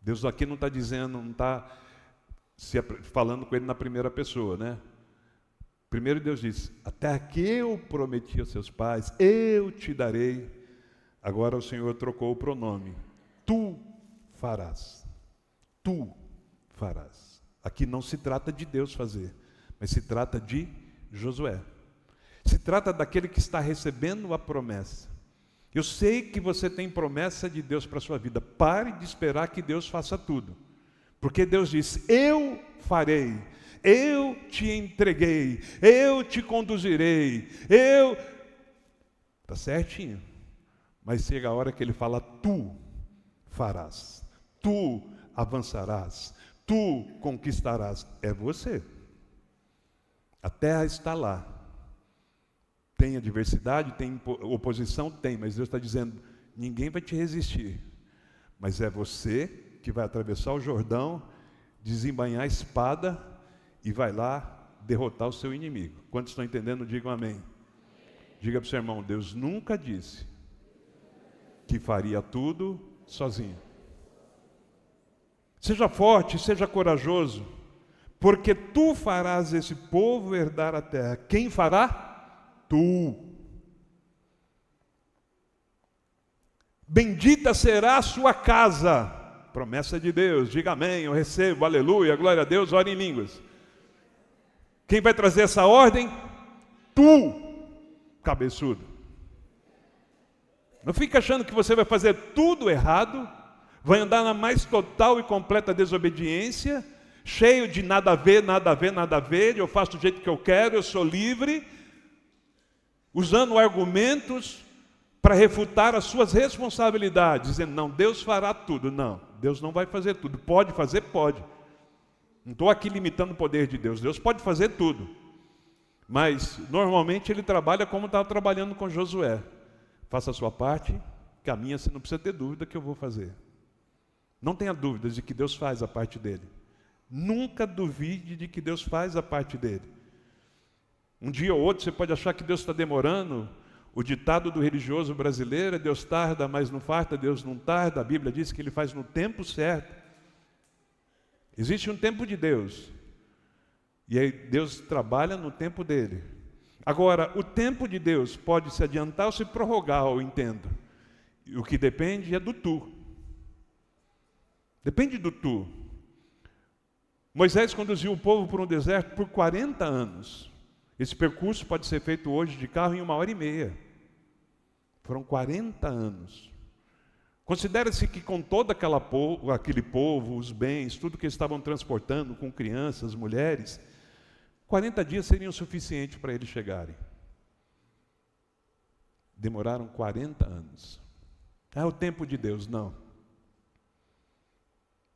Deus aqui não está dizendo, não está falando com Ele na primeira pessoa, né? Primeiro Deus diz, a terra que eu prometi aos seus pais, eu te darei. Agora o Senhor trocou o pronome, tu farás. Tu farás. Aqui não se trata de Deus fazer, mas se trata de Josué. Se trata daquele que está recebendo a promessa. Eu sei que você tem promessa de Deus para a sua vida. Pare de esperar que Deus faça tudo. Porque Deus diz, eu farei, eu te entreguei, eu te conduzirei, Está certinho. Mas chega a hora que Ele fala, tu farás, tu avançarás, tu conquistarás. É você. A terra está lá. Tem adversidade, tem oposição? Tem, mas Deus está dizendo, ninguém vai te resistir. Mas é você que vai atravessar o Jordão, desembainhar a espada e vai lá derrotar o seu inimigo. Quantos estão entendendo, digam amém. Diga para o seu irmão, Deus nunca disse que faria tudo sozinho. Seja forte, seja corajoso, porque tu farás esse povo herdar a terra. Quem fará? Tu. Bendita será a sua casa. Promessa de Deus, diga amém, eu recebo, aleluia, glória a Deus, ore em línguas. Quem vai trazer essa ordem? Tu, cabeçudo. Não fique achando que você vai fazer tudo errado, vai andar na mais total e completa desobediência, cheio de nada a ver, nada a ver, nada a ver, eu faço do jeito que eu quero, eu sou livre, usando argumentos para refutar as suas responsabilidades, dizendo, não, Deus fará tudo. Não, Deus não vai fazer tudo. Pode fazer? Pode. Não estou aqui limitando o poder de Deus. Deus pode fazer tudo. Mas, normalmente, ele trabalha como estava trabalhando com Josué. Faça a sua parte, caminha, você não precisa ter dúvida que eu vou fazer. Não tenha dúvidas de que Deus faz a parte dele. Nunca duvide de que Deus faz a parte dele. Um dia ou outro você pode achar que Deus está demorando. O ditado do religioso brasileiro é: Deus tarda, mas não farta, Deus não tarda. A Bíblia diz que Ele faz no tempo certo. Existe um tempo de Deus. E aí Deus trabalha no tempo dele. Agora, o tempo de Deus pode se adiantar ou se prorrogar, eu entendo. E o que depende é do tu. Depende do tu. Moisés conduziu o povo por um deserto por 40 anos. Esse percurso pode ser feito hoje de carro em 1h30. Foram 40 anos. Considera-se que com todo aquele povo, os bens, tudo que eles estavam transportando, com crianças, mulheres, 40 dias seriam suficientes para eles chegarem. Demoraram 40 anos. É o tempo de Deus, não.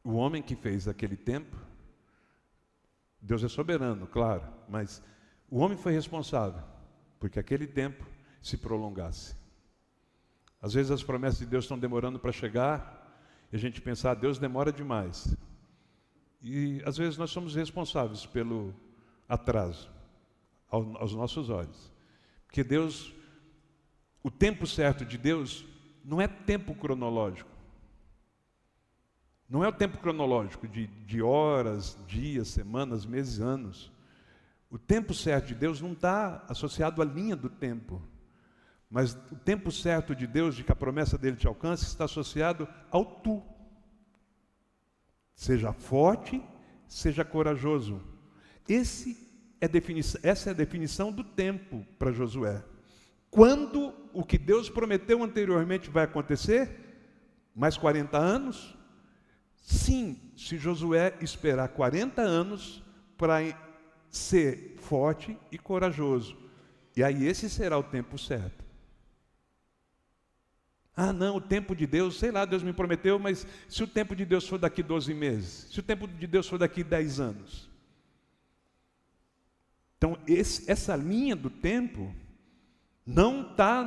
O homem que fez aquele tempo, Deus é soberano, claro, mas o homem foi responsável porque aquele tempo se prolongasse. Às vezes as promessas de Deus estão demorando para chegar e a gente pensa: Deus demora demais. E às vezes nós somos responsáveis pelo atraso aos nossos olhos. Porque Deus, o tempo certo de Deus não é tempo cronológico. Não é o tempo cronológico de horas, dias, semanas, meses, anos. O tempo certo de Deus não está associado à linha do tempo. Mas o tempo certo de Deus, de que a promessa dele te alcance, está associado ao tu. Seja forte, seja corajoso. Essa é a definição do tempo para Josué. Quando o que Deus prometeu anteriormente vai acontecer, mais 40 anos, sim, se Josué esperar 40 anos para ser forte e corajoso. E aí esse será o tempo certo. Ah, não, o tempo de Deus, sei lá, Deus me prometeu, mas se o tempo de Deus for daqui 12 meses, se o tempo de Deus for daqui 10 anos. Então, essa linha do tempo não está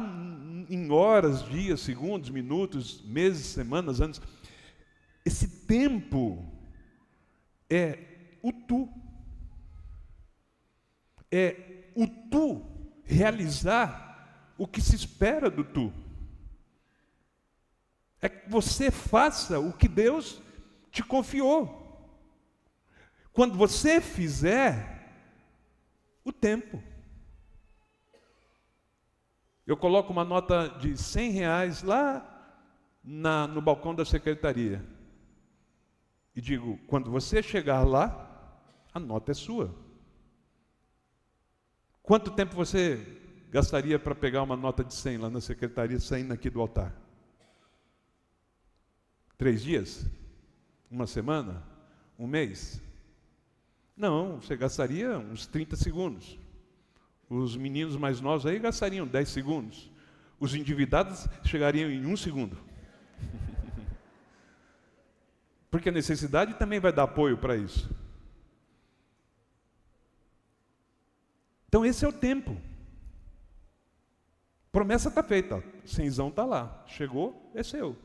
em horas, dias, segundos, minutos, meses, semanas, anos. Esse tempo é o tu. É o tu realizar o que se espera do tu. É que você faça o que Deus te confiou. Quando você fizer, o tempo. Eu coloco uma nota de R$100 lá no balcão da secretaria. E digo: quando você chegar lá, a nota é sua. Quanto tempo você gastaria para pegar uma nota de 100 lá na secretaria, saindo aqui do altar? 3 dias? 1 semana? 1 mês? Não, você gastaria uns 30 segundos. Os meninos mais novos aí gastariam 10 segundos. Os endividados chegariam em 1 segundo. Porque a necessidade também vai dar apoio para isso. Então esse é o tempo. Promessa está feita, cenzão está lá. Chegou, é seu.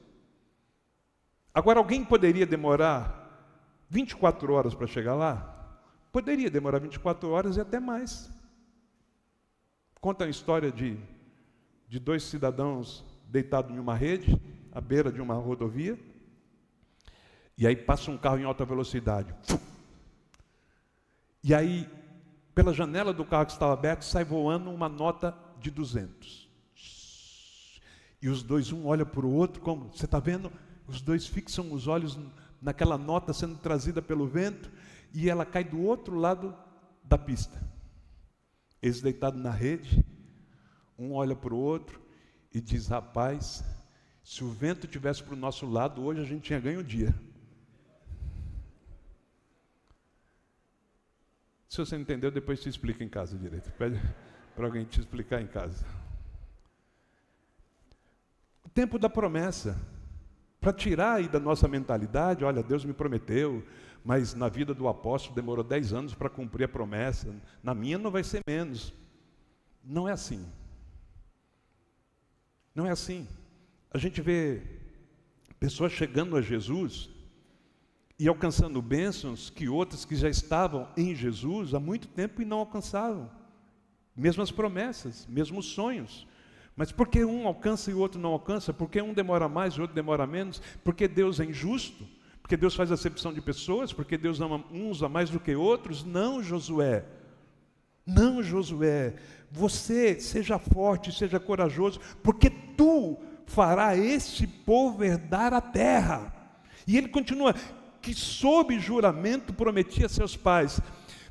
Agora, alguém poderia demorar 24 horas para chegar lá? Poderia demorar 24 horas e até mais. Conta a história de 2 cidadãos deitados em uma rede, à beira de uma rodovia, e aí passa um carro em alta velocidade. E aí, pela janela do carro que estava aberto, sai voando uma nota de 200. E os dois, um olha para o outro, como, você está vendo? Os dois fixam os olhos naquela nota sendo trazida pelo vento, e ela cai do outro lado da pista. Eles deitados na rede, um olha para o outro e diz: rapaz, se o vento tivesse para o nosso lado, hoje a gente tinha ganho o dia. Se você não entendeu, depois te explica em casa direito. Pede para alguém te explicar em casa. O tempo da promessa. Para tirar aí da nossa mentalidade, olha, Deus me prometeu, mas na vida do apóstolo demorou 10 anos para cumprir a promessa, na minha não vai ser menos. Não é assim. Não é assim. A gente vê pessoas chegando a Jesus e alcançando bênçãos que outras que já estavam em Jesus há muito tempo e não alcançavam. Mesmas promessas, mesmos sonhos. Mas por que um alcança e o outro não alcança? Por que um demora mais e o outro demora menos? Porque Deus é injusto? Porque Deus faz acepção de pessoas? Porque Deus ama uns a mais do que outros? Não, Josué. Não, Josué. Você seja forte, seja corajoso, porque tu fará este povo herdar a terra. E ele continua, que sob juramento prometia a seus pais.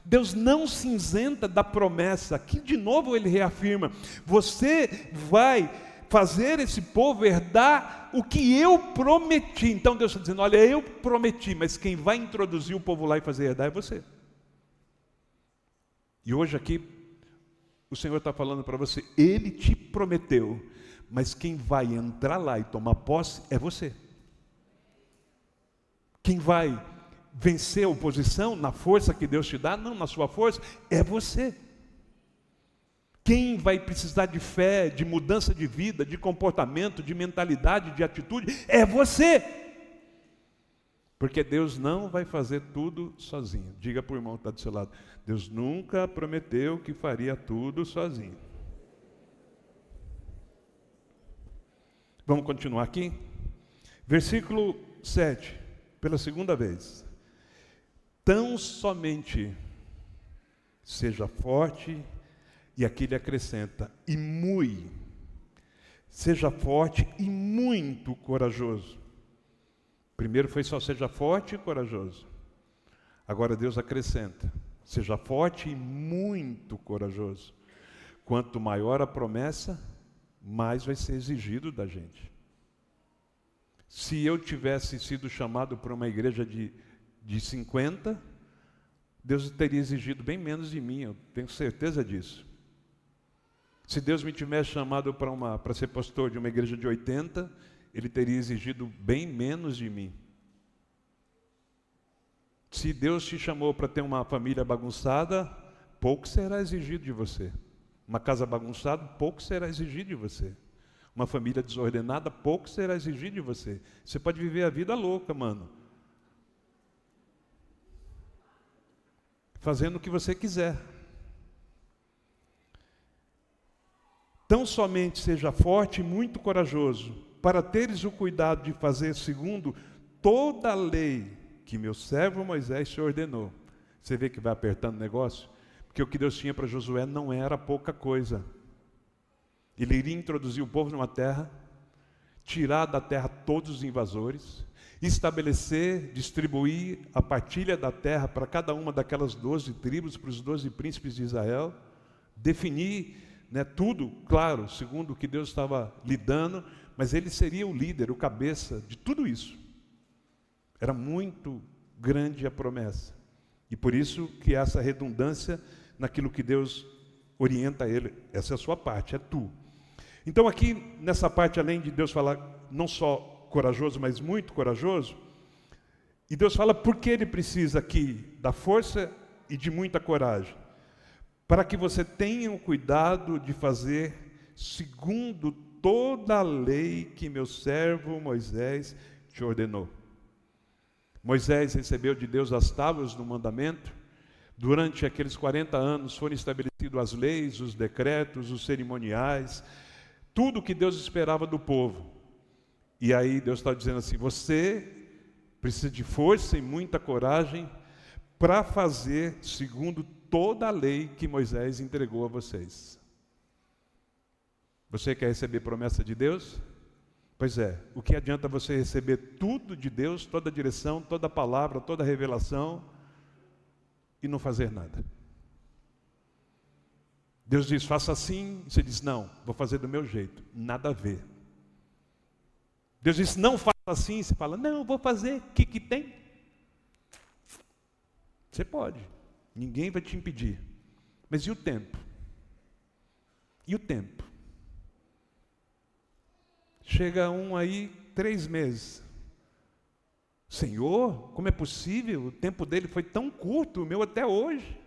Deus não se isenta da promessa. Aqui de novo ele reafirma, você vai fazer esse povo herdar o que eu prometi. Então Deus está dizendo, olha, eu prometi, mas quem vai introduzir o povo lá e fazer herdar é você. E hoje aqui, o Senhor está falando para você, Ele te prometeu, mas quem vai entrar lá e tomar posse é você. Quem vai vencer a oposição na força que Deus te dá, não na sua força, é você. Quem vai precisar de fé, de mudança de vida, de comportamento, de mentalidade, de atitude, é você. Porque Deus não vai fazer tudo sozinho. Diga para o irmão que está do seu lado, Deus nunca prometeu que faria tudo sozinho. Vamos continuar aqui? Versículo 7, pela segunda vez. Tão somente seja forte, e aqui ele acrescenta, e muito, seja forte e muito corajoso. Primeiro foi só seja forte e corajoso. Agora Deus acrescenta, seja forte e muito corajoso. Quanto maior a promessa, mais vai ser exigido da gente. Se eu tivesse sido chamado para uma igreja de 50, Deus teria exigido bem menos de mim, eu tenho certeza disso. Se Deus me tivesse chamado para ser pastor de uma igreja de 80, Ele teria exigido bem menos de mim. Se Deus te chamou para ter uma família bagunçada, pouco será exigido de você. Uma casa bagunçada, pouco será exigido de você. Uma família desordenada, pouco será exigido de você. Você pode viver a vida louca, mano. Fazendo o que você quiser. Tão somente seja forte e muito corajoso, para teres o cuidado de fazer segundo toda a lei que meu servo Moisés te ordenou. Você vê que vai apertando o negócio? Porque o que Deus tinha para Josué não era pouca coisa. Ele iria introduzir o povo numa terra, tirar da terra todos os invasores, estabelecer, distribuir a partilha da terra para cada uma daquelas 12 tribos, para os 12 príncipes de Israel, definir, tudo, claro, segundo o que Deus estava lhe dando, mas ele seria o líder, o cabeça de tudo isso. Era muito grande a promessa. E por isso que há essa redundância naquilo que Deus orienta ele. Essa é a sua parte, é tu. Então aqui, nessa parte, além de Deus falar não só corajoso, mas muito corajoso, e Deus fala por que ele precisa aqui da força e de muita coragem. Para que você tenha o cuidado de fazer segundo toda a lei que meu servo Moisés te ordenou. Moisés recebeu de Deus as tábuas do mandamento. Durante aqueles 40 anos foram estabelecidas as leis, os decretos, os cerimoniais, tudo o que Deus esperava do povo. E aí Deus está dizendo assim, você precisa de força e muita coragem para fazer segundo toda a lei que Moisés entregou a vocês. Você quer receber promessa de Deus? Pois é, o que adianta você receber tudo de Deus, toda a direção, toda a palavra, toda a revelação, e não fazer nada? Deus diz, faça assim, você diz, não, vou fazer do meu jeito, nada a ver. Deus diz, não faça assim, você fala, não, vou fazer, o que tem? Você pode, ninguém vai te impedir, mas e o tempo? E o tempo? Chega um aí, 3 meses, Senhor, como é possível? O tempo dele foi tão curto, o meu até hoje.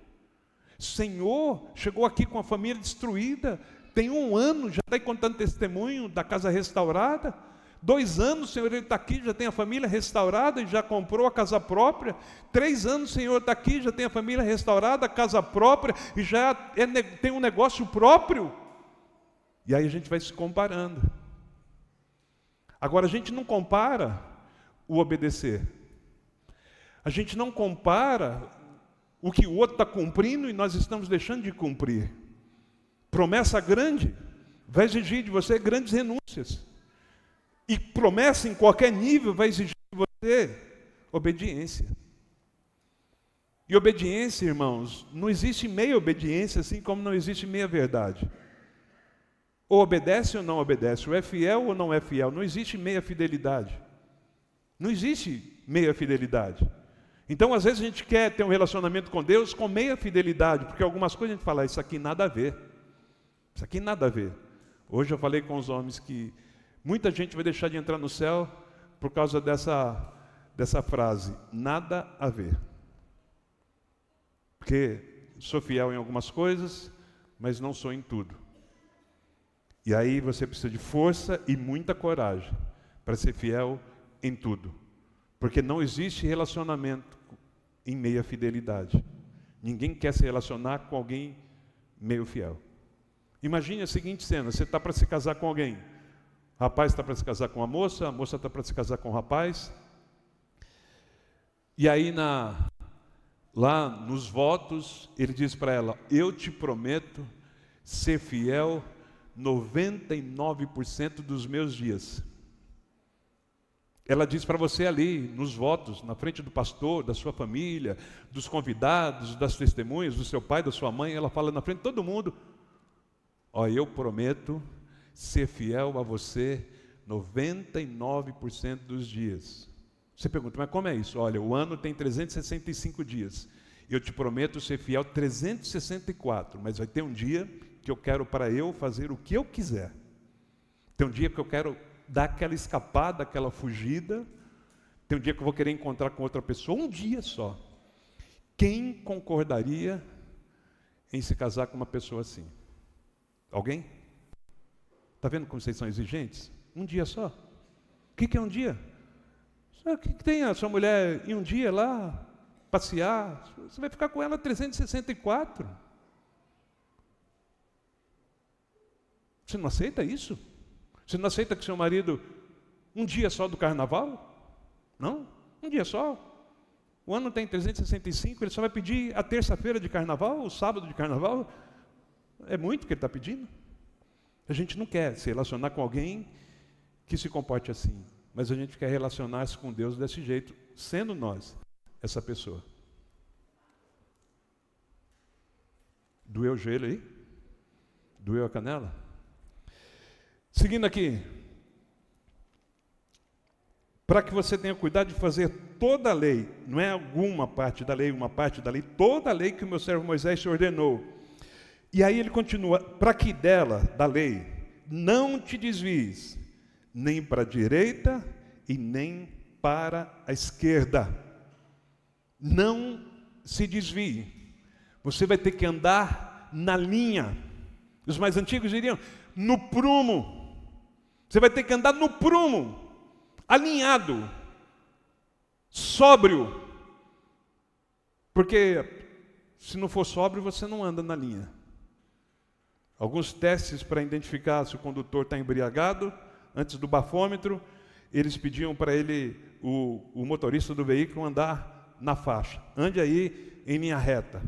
Senhor, chegou aqui com a família destruída, tem 1 ano, já está contando testemunho da casa restaurada. 2 anos, Senhor, ele está aqui, já tem a família restaurada e já comprou a casa própria. 3 anos, Senhor, está aqui, já tem a família restaurada, a casa própria e já tem um negócio próprio. E aí a gente vai se comparando. Agora, a gente não compara o obedecer. A gente não compara o que o outro está cumprindo e nós estamos deixando de cumprir. Promessa grande vai exigir de você grandes renúncias. E promessa em qualquer nível vai exigir de você obediência. E obediência, irmãos, não existe meia obediência, assim como não existe meia verdade. Ou obedece ou não obedece, ou é fiel ou não é fiel. Não existe meia fidelidade. Não existe meia fidelidade. Então, às vezes, a gente quer ter um relacionamento com Deus com meia fidelidade, porque algumas coisas a gente fala, isso aqui nada a ver. Isso aqui nada a ver. Hoje eu falei com os homens que muita gente vai deixar de entrar no céu por causa dessa frase, nada a ver. Porque sou fiel em algumas coisas, mas não sou em tudo. E aí você precisa de força e muita coragem para ser fiel em tudo. Porque não existe relacionamento em meia fidelidade. Ninguém quer se relacionar com alguém meio fiel. Imagine a seguinte cena, você está para se casar com alguém. O rapaz está para se casar com a moça está para se casar com o rapaz. E aí lá nos votos, ele diz para ela, eu te prometo ser fiel 99% dos meus dias. Ela diz para você ali, nos votos, na frente do pastor, da sua família, dos convidados, das testemunhas, do seu pai, da sua mãe, ela fala na frente de todo mundo, ó, eu prometo ser fiel a você 99% dos dias. Você pergunta, mas como é isso? Olha, o ano tem 365 dias. Eu te prometo ser fiel 364, mas vai ter um dia que eu quero para eu fazer o que eu quiser. Tem um dia que eu quero dar aquela escapada, aquela fugida. Tem um dia que eu vou querer encontrar com outra pessoa, um dia só. Quem concordaria em se casar com uma pessoa assim? Alguém? Está vendo como vocês são exigentes? Um dia só. O que é um dia? O que tem a sua mulher em um dia lá, passear? Você vai ficar com ela 364. Você não aceita isso? Você não aceita que seu marido, um dia só do carnaval? Não, um dia só. O ano tem 365, ele só vai pedir a terça-feira de carnaval, o sábado de carnaval. É muito que ele está pedindo. A gente não quer se relacionar com alguém que se comporte assim, mas a gente quer relacionar-se com Deus desse jeito, sendo nós essa pessoa. Doeu o joelho aí? Doeu a canela? Seguindo aqui, para que você tenha cuidado de fazer toda a lei, não é alguma parte da lei, uma parte da lei, toda a lei que o meu servo Moisés te ordenou. E aí ele continua, para que dela, da lei, não te desvies, nem para a direita e nem para a esquerda. Não se desvie. Você vai ter que andar na linha. Os mais antigos diriam, no prumo. Você vai ter que andar no prumo, alinhado, sóbrio. Porque se não for sóbrio, você não anda na linha. Alguns testes para identificar se o condutor está embriagado, antes do bafômetro, eles pediam para ele, o motorista do veículo, andar na faixa. Ande aí em linha reta,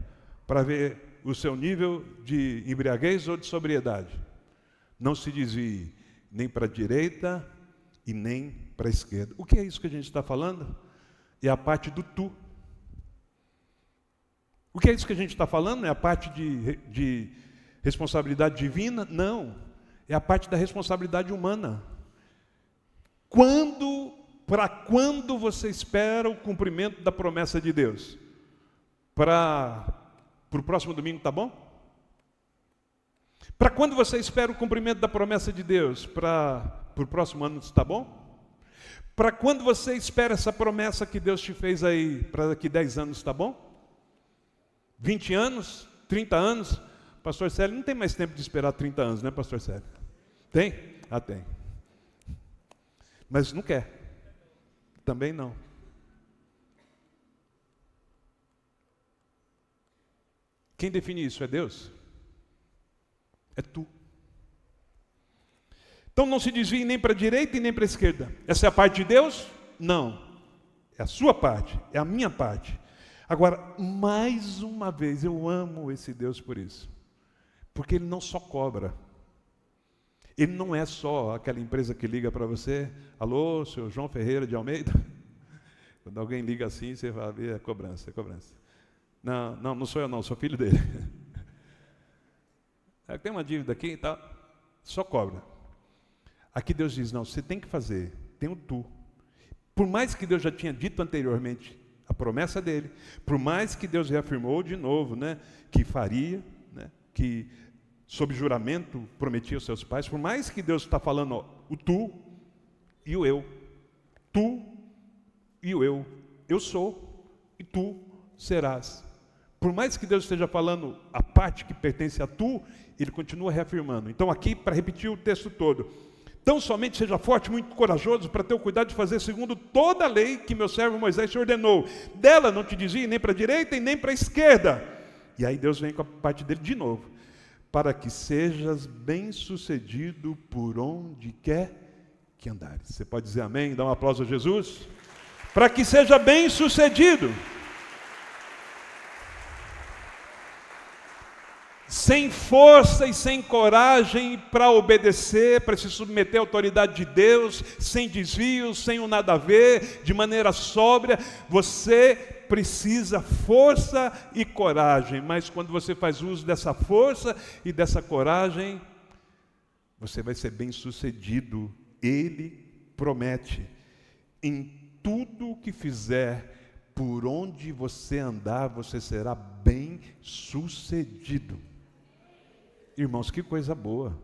para ver o seu nível de embriaguez ou de sobriedade. Não se desvie nem para a direita e nem para a esquerda. O que é isso que a gente está falando? É a parte do tu. O que é isso que a gente está falando? É a parte de responsabilidade divina? Não. É a parte da responsabilidade humana. Para quando você espera o cumprimento da promessa de Deus? Para o próximo domingo, tá bom? Para quando você espera o cumprimento da promessa de Deus? Para o próximo ano, está bom? Para quando você espera essa promessa que Deus te fez aí, para daqui 10 anos, tá bom? 20 anos? 30 anos? Pastor Célio, não tem mais tempo de esperar 30 anos, né, Pastor Célio? Tem? Ah, tem. Mas não quer. Também não. Quem define isso? É Deus? É tu. Então não se desvie nem para a direita e nem para a esquerda. Essa é a parte de Deus? Não. É a sua parte, é a minha parte. Agora, mais uma vez, eu amo esse Deus por isso. Porque Ele não só cobra. Ele não é só aquela empresa que liga para você, alô, senhor João Ferreira de Almeida. Quando alguém liga assim, você vai ver, é cobrança, é cobrança. Não sou eu não, sou filho dele. Tem uma dívida aqui e tal, só cobra. Aqui Deus diz, não, você tem que fazer, tem o tu. Por mais que Deus já tinha dito anteriormente a promessa dele, por mais que Deus reafirmou de novo, né, que faria, né, que sob juramento prometia aos seus pais, por mais que Deus está falando ó, o tu e o eu, tu e o eu sou e tu serás. Por mais que Deus esteja falando a parte que pertence a tu, Ele continua reafirmando. Então aqui, para repetir o texto todo, tão somente seja forte, muito corajoso, para ter o cuidado de fazer segundo toda a lei que meu servo Moisés te ordenou. Dela não te desvie nem para a direita e nem para a esquerda. E aí Deus vem com a parte dele de novo. Para que sejas bem-sucedido por onde quer que andares. Você pode dizer amém? Dá um aplauso a Jesus. Para que seja bem-sucedido. Sem força e sem coragem para obedecer, para se submeter à autoridade de Deus, sem desvios, sem o nada a ver, de maneira sóbria, você precisa força e coragem, mas quando você faz uso dessa força e dessa coragem, você vai ser bem-sucedido. Ele promete, em tudo o que fizer, por onde você andar, você será bem-sucedido. Irmãos, que coisa boa.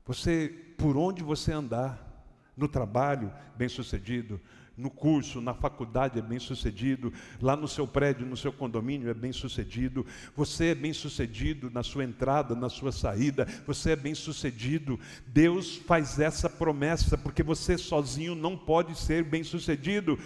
Você, por onde você andar, no trabalho, bem-sucedido, no curso, na faculdade é bem-sucedido, lá no seu prédio, no seu condomínio é bem-sucedido, você é bem-sucedido na sua entrada, na sua saída, você é bem-sucedido. Deus faz essa promessa, porque você sozinho não pode ser bem-sucedido.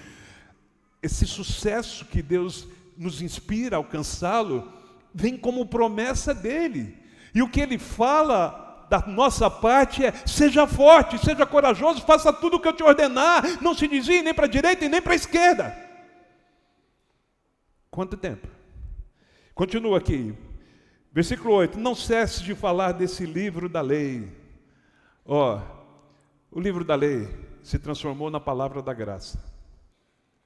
Esse sucesso que Deus nos inspira a alcançá-lo, vem como promessa dele, e o que ele fala da nossa parte é: seja forte, seja corajoso, faça tudo o que eu te ordenar, não se desvie nem para a direita e nem para a esquerda. Quanto tempo? Continua aqui, versículo 8: não cesse de falar desse livro da lei. O livro da lei se transformou na palavra da graça,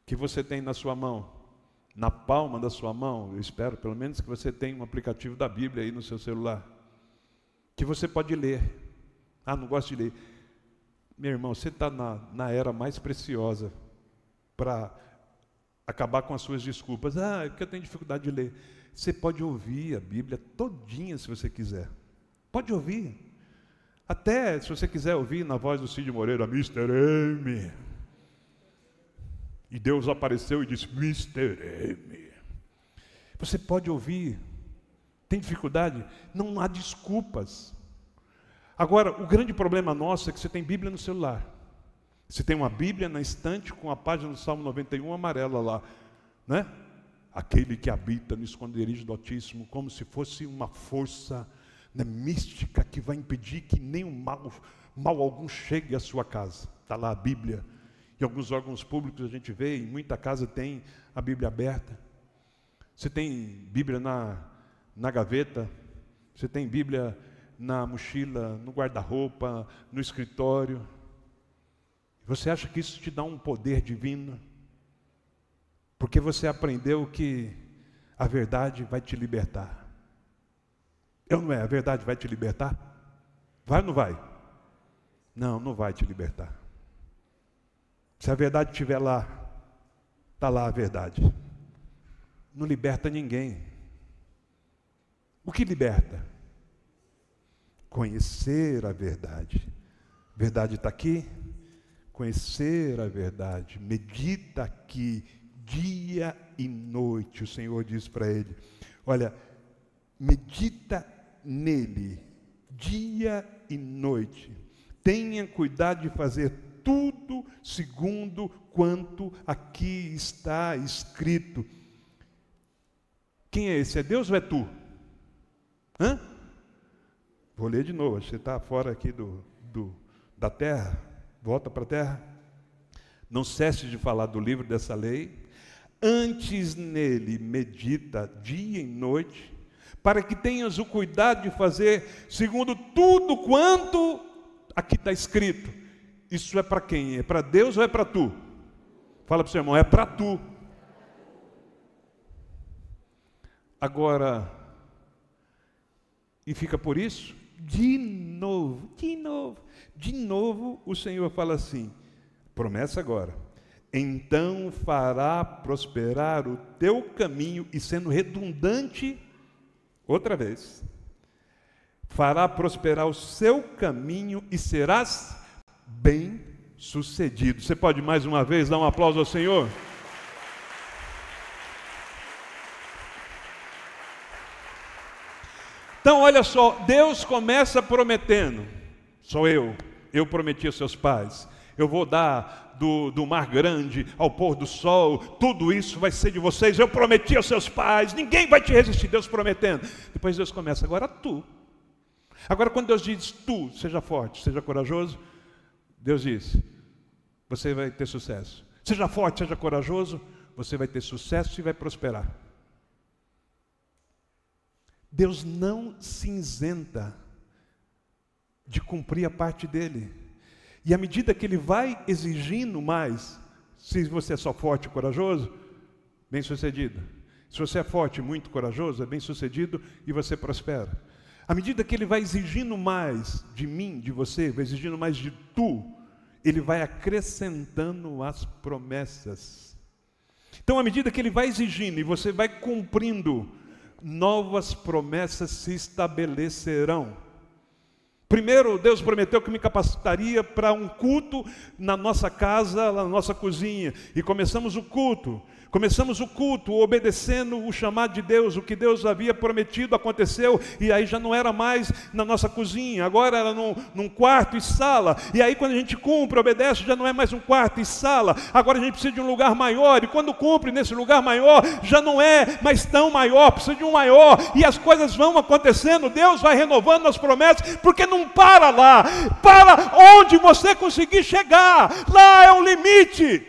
que você tem na sua mão, na palma da sua mão. Eu espero pelo menos que você tenha um aplicativo da Bíblia aí no seu celular, que você pode ler. Não gosto de ler. Meu irmão, você está na era mais preciosa para acabar com as suas desculpas. É porque eu tenho dificuldade de ler. Você pode ouvir a Bíblia todinha se você quiser. Pode ouvir. Até se você quiser ouvir na voz do Cid Moreira, Mr. M. E Deus apareceu e disse, Mr. M. Você pode ouvir. Tem dificuldade? Não há desculpas. Agora, o grande problema nosso é que você tem Bíblia no celular. Você tem uma Bíblia na estante com a página do Salmo 91 amarela lá, né? Aquele que habita no esconderijo do Altíssimo, como se fosse uma força, né, mística que vai impedir que nenhum mal algum chegue à sua casa. Está lá a Bíblia. Em alguns órgãos públicos a gente vê, em muita casa tem a Bíblia aberta. Você tem Bíblia na gaveta, você tem Bíblia na mochila, no guarda-roupa, no escritório. Você acha que isso te dá um poder divino? Porque você aprendeu que a verdade vai te libertar. Não é? A verdade vai te libertar? Vai ou não vai? Não, não vai te libertar. Se a verdade estiver lá, está lá a verdade. Não liberta ninguém. O que liberta? Conhecer a verdade. A verdade está aqui, conhecer a verdade, medita aqui dia e noite. O Senhor diz para ele: olha, medita nele dia e noite. Tenha cuidado de fazer tudo segundo quanto aqui está escrito. Quem é esse? É Deus ou é tu? Hã? Vou ler de novo. Você está fora aqui da terra. Volta para a terra. Não cesse de falar do livro dessa lei. Antes nele medita dia e noite, para que tenhas o cuidado de fazer segundo tudo quanto aqui está escrito. Isso é para quem? É para Deus ou é para tu? Fala para o seu irmão, é para tu. Agora, e fica por isso? De novo, o Senhor fala assim, promessa agora: então fará prosperar o teu caminho, e sendo redundante, outra vez, fará prosperar o seu caminho e serás bem-sucedido. Você pode mais uma vez dar um aplauso ao Senhor? Então, olha só, Deus começa prometendo. Sou eu prometi aos seus pais, eu vou dar do mar grande ao pôr do sol, tudo isso vai ser de vocês, eu prometi aos seus pais, ninguém vai te resistir. Deus prometendo. Depois Deus começa, agora tu. Agora quando Deus diz tu, seja forte, seja corajoso, Deus diz, você vai ter sucesso. Seja forte, seja corajoso, você vai ter sucesso e vai prosperar. Deus não se isenta de cumprir a parte dele. E à medida que ele vai exigindo mais, se você é só forte e corajoso, bem sucedido. Se você é forte e muito corajoso, é bem sucedido e você prospera. À medida que ele vai exigindo mais de mim, de você, vai exigindo mais de tu, ele vai acrescentando as promessas. Então, à medida que ele vai exigindo e você vai cumprindo, novas promessas se estabelecerão. Primeiro, Deus prometeu que me capacitaria para um culto na nossa casa, na nossa cozinha. E começamos o culto obedecendo o chamado de Deus. O que Deus havia prometido aconteceu, e aí já não era mais na nossa cozinha, agora era num quarto e sala. E aí quando a gente cumpre, obedece, já não é mais um quarto e sala, agora a gente precisa de um lugar maior. E quando cumpre nesse lugar maior, já não é mais tão maior, precisa de um maior. E as coisas vão acontecendo, Deus vai renovando as promessas, porque não para lá, para onde você conseguir chegar, lá é o limite.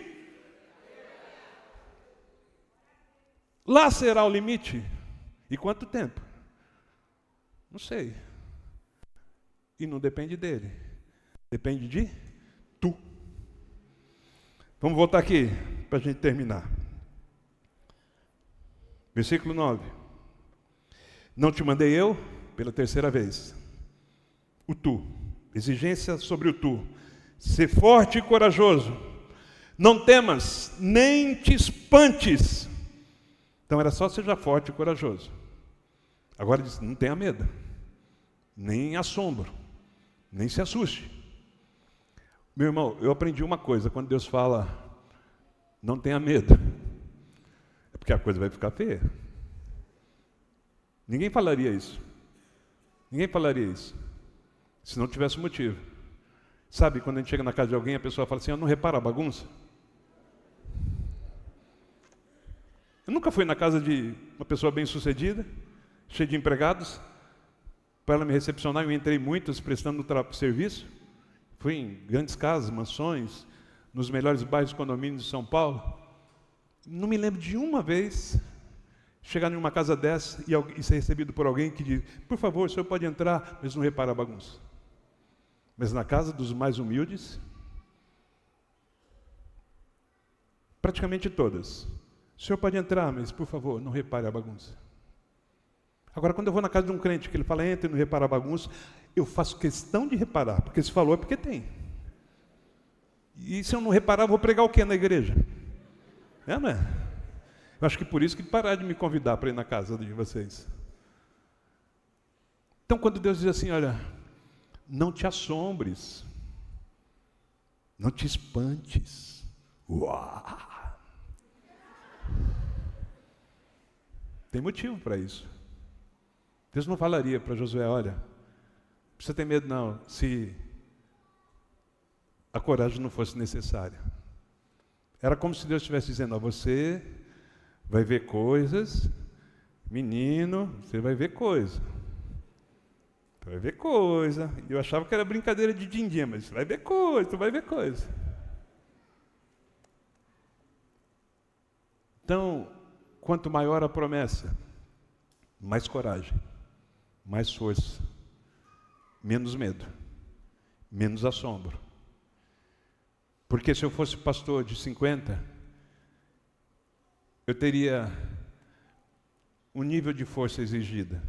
Lá será o limite. E quanto tempo? Não sei. E não depende dele. Depende de tu. Vamos voltar aqui para a gente terminar. Versículo 9. Não te mandei eu pela terceira vez. O tu. Exigência sobre o tu. Ser forte e corajoso. Não temas, nem te espantes. Então era só seja forte e corajoso. Agora diz, não tenha medo, nem assombro, nem se assuste. Meu irmão, eu aprendi uma coisa, quando Deus fala, não tenha medo, é porque a coisa vai ficar feia. Ninguém falaria isso. Ninguém falaria isso, se não tivesse motivo. Sabe, quando a gente chega na casa de alguém, a pessoa fala assim, eu não reparo a bagunça. Eu nunca fui na casa de uma pessoa bem-sucedida, cheia de empregados, para ela me recepcionar. Eu entrei muitas prestando serviço. Fui em grandes casas, mansões, nos melhores bairros condomínios de São Paulo. Não me lembro de uma vez chegar em uma casa dessa e ser recebido por alguém que diz, por favor, o senhor pode entrar, mas não repara a bagunça. Mas na casa dos mais humildes, praticamente todas. O senhor pode entrar, mas, por favor, não repare a bagunça. Agora, quando eu vou na casa de um crente que ele fala, entra e não repara a bagunça, eu faço questão de reparar, porque se falou é porque tem. E se eu não reparar, eu vou pregar o quê na igreja? Não é? Eu acho que por isso que pararam de me convidar para ir na casa de vocês. Então, quando Deus diz assim, olha, não te assombres, Não te espantes. Uau! Tem motivo para isso. Deus não falaria para Josué, olha, não precisa ter medo não, se a coragem não fosse necessária. Era como se Deus estivesse dizendo, você vai ver coisas, menino, você vai ver coisa. Tu vai ver coisa. Eu achava que era brincadeira de dindinha, mas você vai ver coisa, tu vai ver coisa. Então, quanto maior a promessa, mais coragem, mais força, menos medo, menos assombro. Porque se eu fosse pastor de 50, eu teria um nível de força exigida.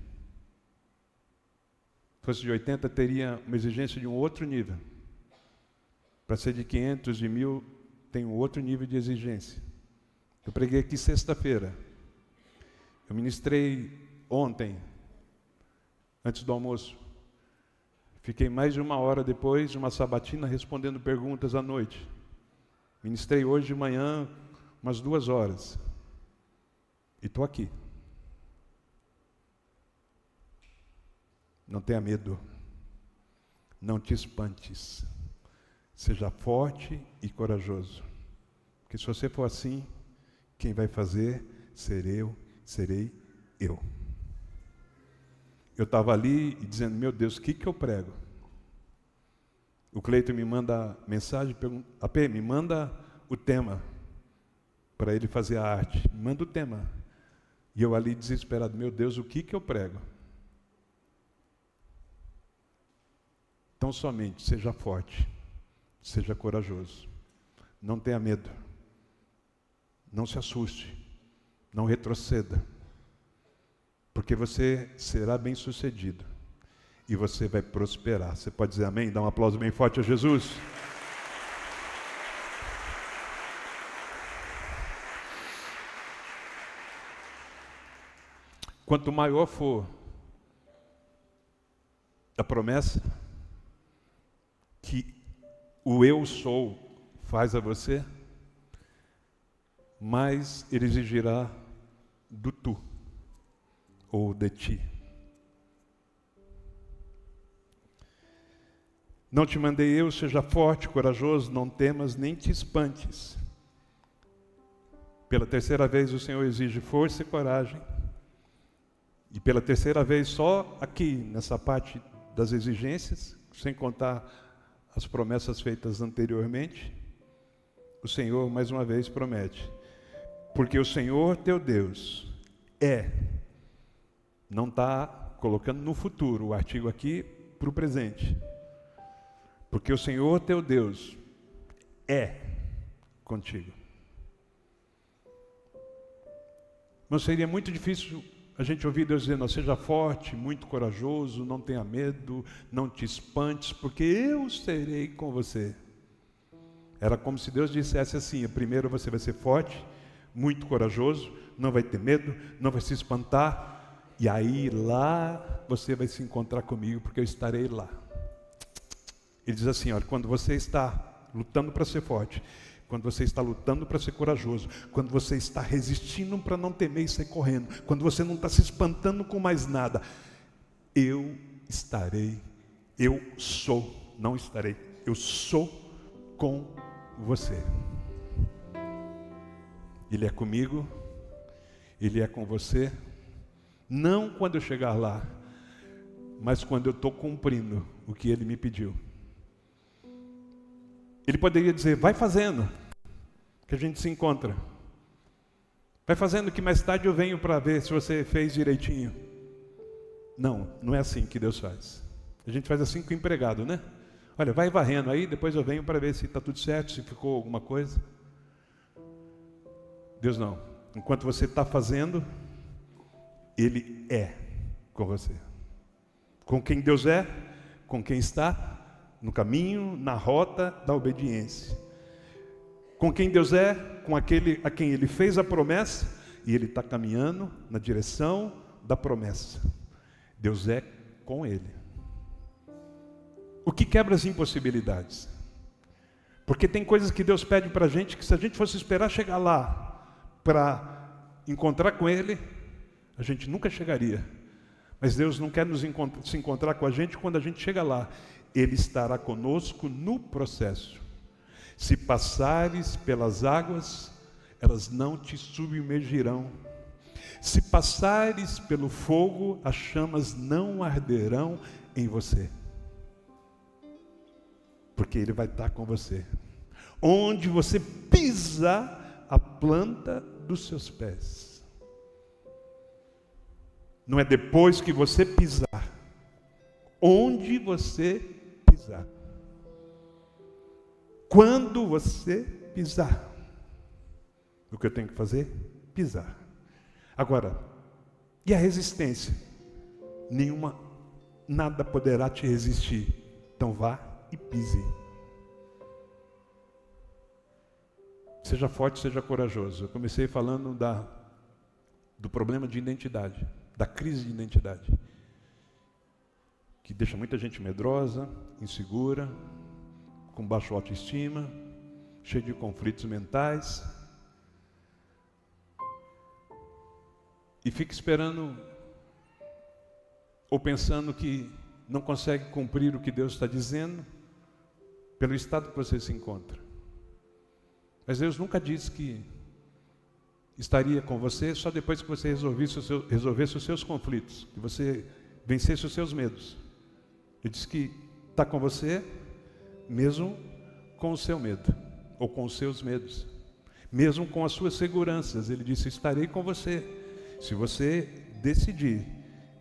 Se fosse de 80, teria uma exigência de um outro nível. Para ser de 500, de 1000, tem um outro nível de exigência. Eu preguei aqui sexta-feira. Eu ministrei ontem, antes do almoço. Fiquei mais de 1 hora depois de uma sabatina respondendo perguntas à noite. Ministrei hoje de manhã umas 2 horas. E estou aqui. Não tenha medo. Não te espantes. Seja forte e corajoso. Porque se você for assim, quem vai fazer serei eu. Eu estava ali e dizendo, meu Deus, o que eu prego? O Cleiton me manda mensagem, pergunta, AP, me manda o tema para ele fazer a arte. Me manda o tema. E eu ali desesperado, meu Deus, o que eu prego? Então somente seja forte, seja corajoso. Não tenha medo. Não se assuste. Não retroceda. Porque você será bem-sucedido. E você vai prosperar. Você pode dizer amém? Dá um aplauso bem forte a Jesus. Quanto maior for a promessa que o eu sou faz a você, mais ele exigirá do tu ou de ti. Não te mandei eu, seja forte, corajoso, não temas, nem te espantes. Pela terceira vez o Senhor exige força e coragem. E pela terceira vez, só aqui, nessa parte das exigências, sem contar as promessas feitas anteriormente, o Senhor mais uma vez promete. Porque o Senhor teu Deus não está colocando no futuro, o artigo aqui para o presente. Porque o Senhor teu Deus é contigo. Não seria muito difícil a gente ouvir Deus dizendo, seja forte, muito corajoso, não tenha medo, não te espantes, porque eu serei com você. Era como se Deus dissesse assim, primeiro você vai ser forte, muito corajoso, não vai ter medo, não vai se espantar, e aí lá você vai se encontrar comigo, porque eu estarei lá. Ele diz assim, olha, quando você está lutando para ser forte, quando você está lutando para ser corajoso, quando você está resistindo para não temer e sair correndo, quando você não está se espantando com mais nada, eu estarei, eu sou, não estarei, eu sou com você. Ele é comigo, Ele é com você, não quando eu chegar lá, mas quando eu estou cumprindo o que Ele me pediu. Ele poderia dizer, vai fazendo, que a gente se encontra. Vai fazendo que mais tarde eu venho para ver se você fez direitinho. Não, não é assim que Deus faz. A gente faz assim com o empregado, né? Olha, vai varrendo aí, depois eu venho para ver se está tudo certo, se ficou alguma coisa. Deus não. Enquanto você está fazendo, Ele é com você. Com quem Deus é, com quem está no caminho, na rota da obediência. Com quem Deus é, com aquele a quem Ele fez a promessa, e Ele está caminhando na direção da promessa. Deus é com Ele. O que quebra as impossibilidades? Porque tem coisas que Deus pede para a gente que, se a gente fosse esperar chegar lá para encontrar com Ele, a gente nunca chegaria. Mas Deus não quer se encontrar com a gente quando a gente chega lá. Ele estará conosco no processo. Se passares pelas águas, elas não te submergirão. Se passares pelo fogo, as chamas não arderão em você. Porque Ele vai estar com você. Onde você pisa, a planta dos seus pés. Não é depois que você pisar. Onde você pisar. Quando você pisar. O que eu tenho que fazer? Pisar. Agora, e a resistência? Nada poderá te resistir. Então vá e pise. Seja forte, seja corajoso. Eu comecei falando do problema de identidade, da crise de identidade, que deixa muita gente medrosa, insegura, com baixa autoestima, cheio de conflitos mentais, e fica esperando ou pensando que não consegue cumprir o que Deus está dizendo pelo estado que você se encontra. Mas Deus nunca disse que estaria com você só depois que você resolvesse os seus conflitos, que você vencesse os seus medos. Ele disse que está com você mesmo com o seu medo, ou com os seus medos, mesmo com as suas seguranças. Ele disse: estarei com você, se você decidir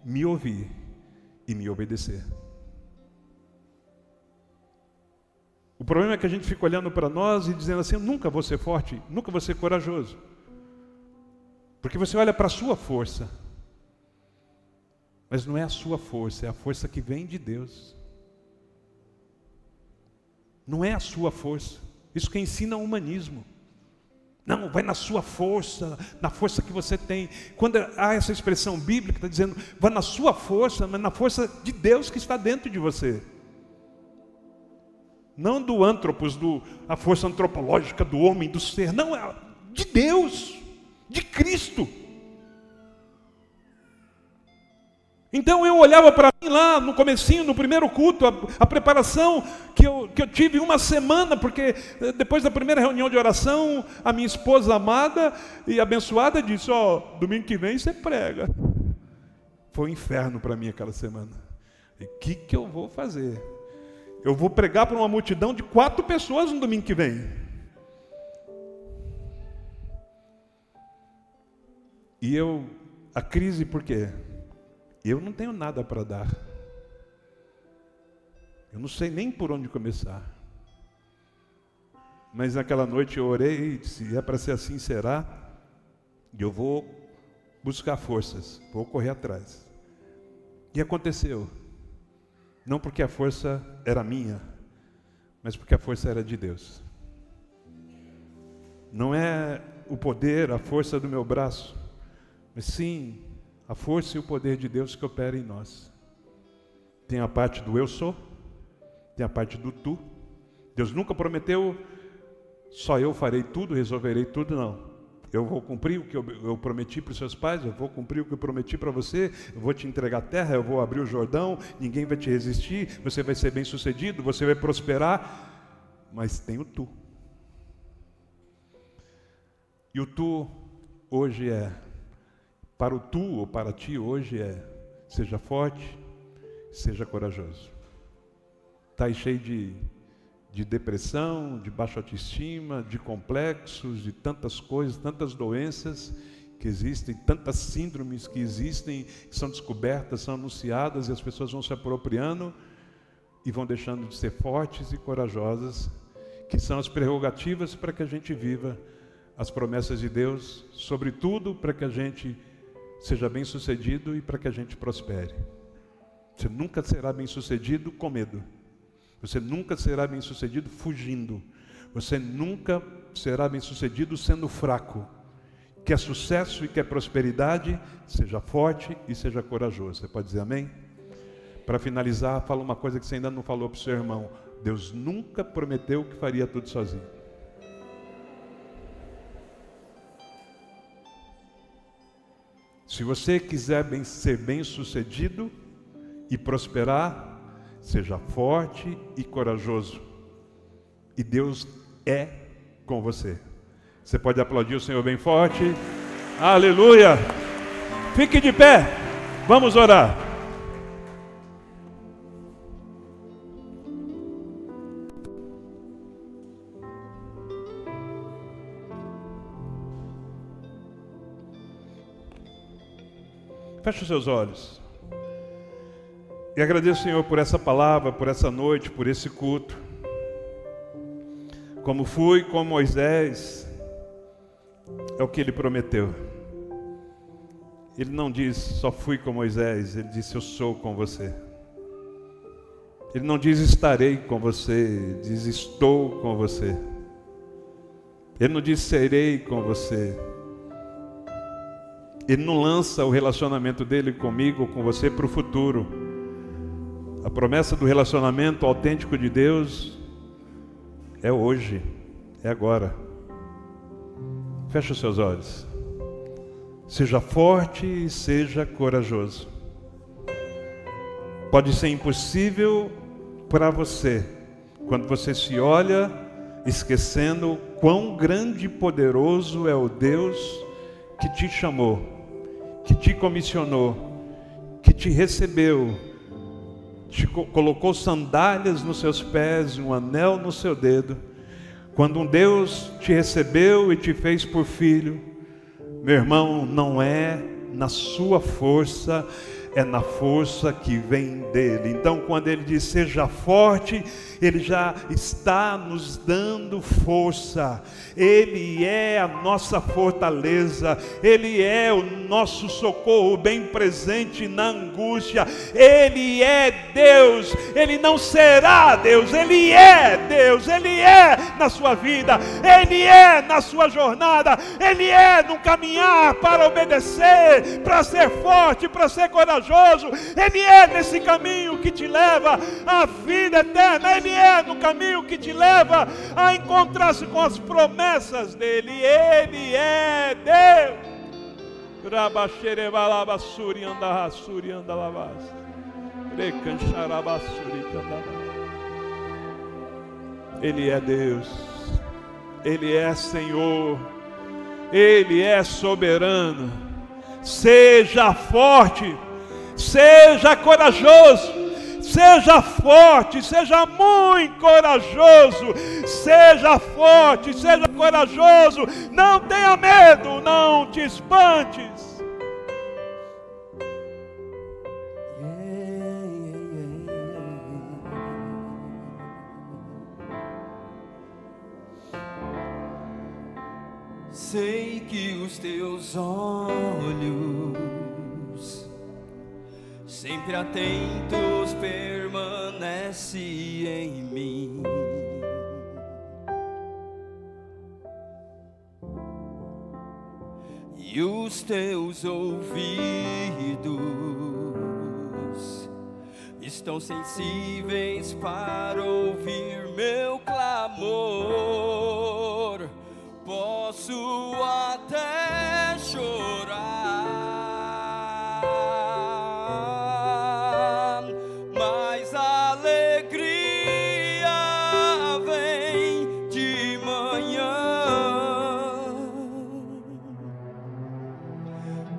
me ouvir e me obedecer. O problema é que a gente fica olhando para nós e dizendo assim: eu nunca vou ser forte, nunca vou ser corajoso. Porque você olha para a sua força, mas não é a sua força, é a força que vem de Deus. Não é a sua força. Isso que ensina o humanismo. Não, vai na sua força, na força que você tem. Quando há essa expressão bíblica, está dizendo, vai na sua força, mas na força de Deus que está dentro de você. Não do antropos, a força antropológica do homem, do ser. Não, é de Deus, de Cristo. Então eu olhava para mim lá no comecinho, no primeiro culto, a preparação que eu tive uma semana, porque depois da primeira reunião de oração, a minha esposa amada e abençoada disse: ó, domingo que vem você prega. Foi um inferno para mim aquela semana. E o que eu vou fazer? Eu vou pregar para uma multidão de 4 pessoas no domingo que vem. E a crise por quê? Eu não tenho nada para dar. Eu não sei nem por onde começar. Mas naquela noite eu orei e disse: se é para ser assim, será. E eu vou buscar forças, vou correr atrás. E aconteceu. Não porque a força era minha, mas porque a força era de Deus. Não é o poder, a força do meu braço, mas sim a força e o poder de Deus que opera em nós. Tem a parte do eu sou, tem a parte do tu. Deus nunca prometeu, só eu farei tudo, resolverei tudo, não. Eu vou cumprir o que eu prometi para os seus pais, eu vou cumprir o que eu prometi para você, eu vou te entregar a terra, eu vou abrir o Jordão, ninguém vai te resistir, você vai ser bem sucedido, você vai prosperar, mas tem o tu. E o tu hoje para o tu ou para ti hoje seja forte, seja corajoso. Está aí cheio de depressão, de baixa autoestima, de complexos, de tantas coisas, tantas doenças que existem, tantas síndromes que existem, que são descobertas, são anunciadas, e as pessoas vão se apropriando e vão deixando de ser fortes e corajosas, que são as prerrogativas para que a gente viva as promessas de Deus, sobretudo para que a gente seja bem sucedido e para que a gente prospere. Você nunca será bem sucedido com medo. Você nunca será bem sucedido fugindo. Você nunca será bem sucedido sendo fraco. Quer sucesso e quer prosperidade, seja forte e seja corajoso. Você pode dizer amém? Para finalizar, fala uma coisa que você ainda não falou para o seu irmão. Deus nunca prometeu que faria tudo sozinho. Se você quiser ser bem-sucedido e prosperar, seja forte e corajoso. E Deus é com você. Você pode aplaudir o Senhor bem forte. Aleluia! Fique de pé. Vamos orar. Feche os seus olhos. E agradeço, Senhor, por essa palavra, por essa noite, por esse culto. Como fui com Moisés, é o que ele prometeu. Ele não diz, só fui com Moisés, ele disse, eu sou com você. Ele não diz, estarei com você, ele diz, estou com você. Ele não diz, serei com você. Ele não lança o relacionamento dele comigo ou com você para o futuro. A promessa do relacionamento autêntico de Deus é hoje, é agora. Feche os seus olhos. Seja forte e seja corajoso. Pode ser impossível para você, quando você se olha esquecendo quão grande e poderoso é o Deus que te chamou, que te comissionou, que te recebeu, te colocou sandálias nos seus pés e um anel no seu dedo. Quando um Deus te recebeu e te fez por filho, meu irmão, não é na sua força, é na força que vem dele. Então, quando ele diz seja forte, ele já está nos dando força. Ele é a nossa fortaleza, ele é o nosso socorro bem presente na angústia. Ele é Deus, ele não será Deus, ele é Deus, ele é na sua vida, ele é na sua jornada, ele é no caminhar para obedecer, para ser forte, para ser corajoso. Ele é nesse caminho que te leva à vida eterna, ele é no caminho que te leva a encontrar-se com as promessas dele. Ele é Deus. Ele é Deus, ele é Senhor, ele é soberano. Seja forte, seja corajoso, seja forte, seja muito corajoso, seja forte, seja corajoso, não tenha medo, não te espantes. Sei que os teus olhos, sempre atentos, permanece em mim. E os teus ouvidos estão sensíveis para ouvir meu clamor. Posso até chorar, mas a alegria vem de manhã.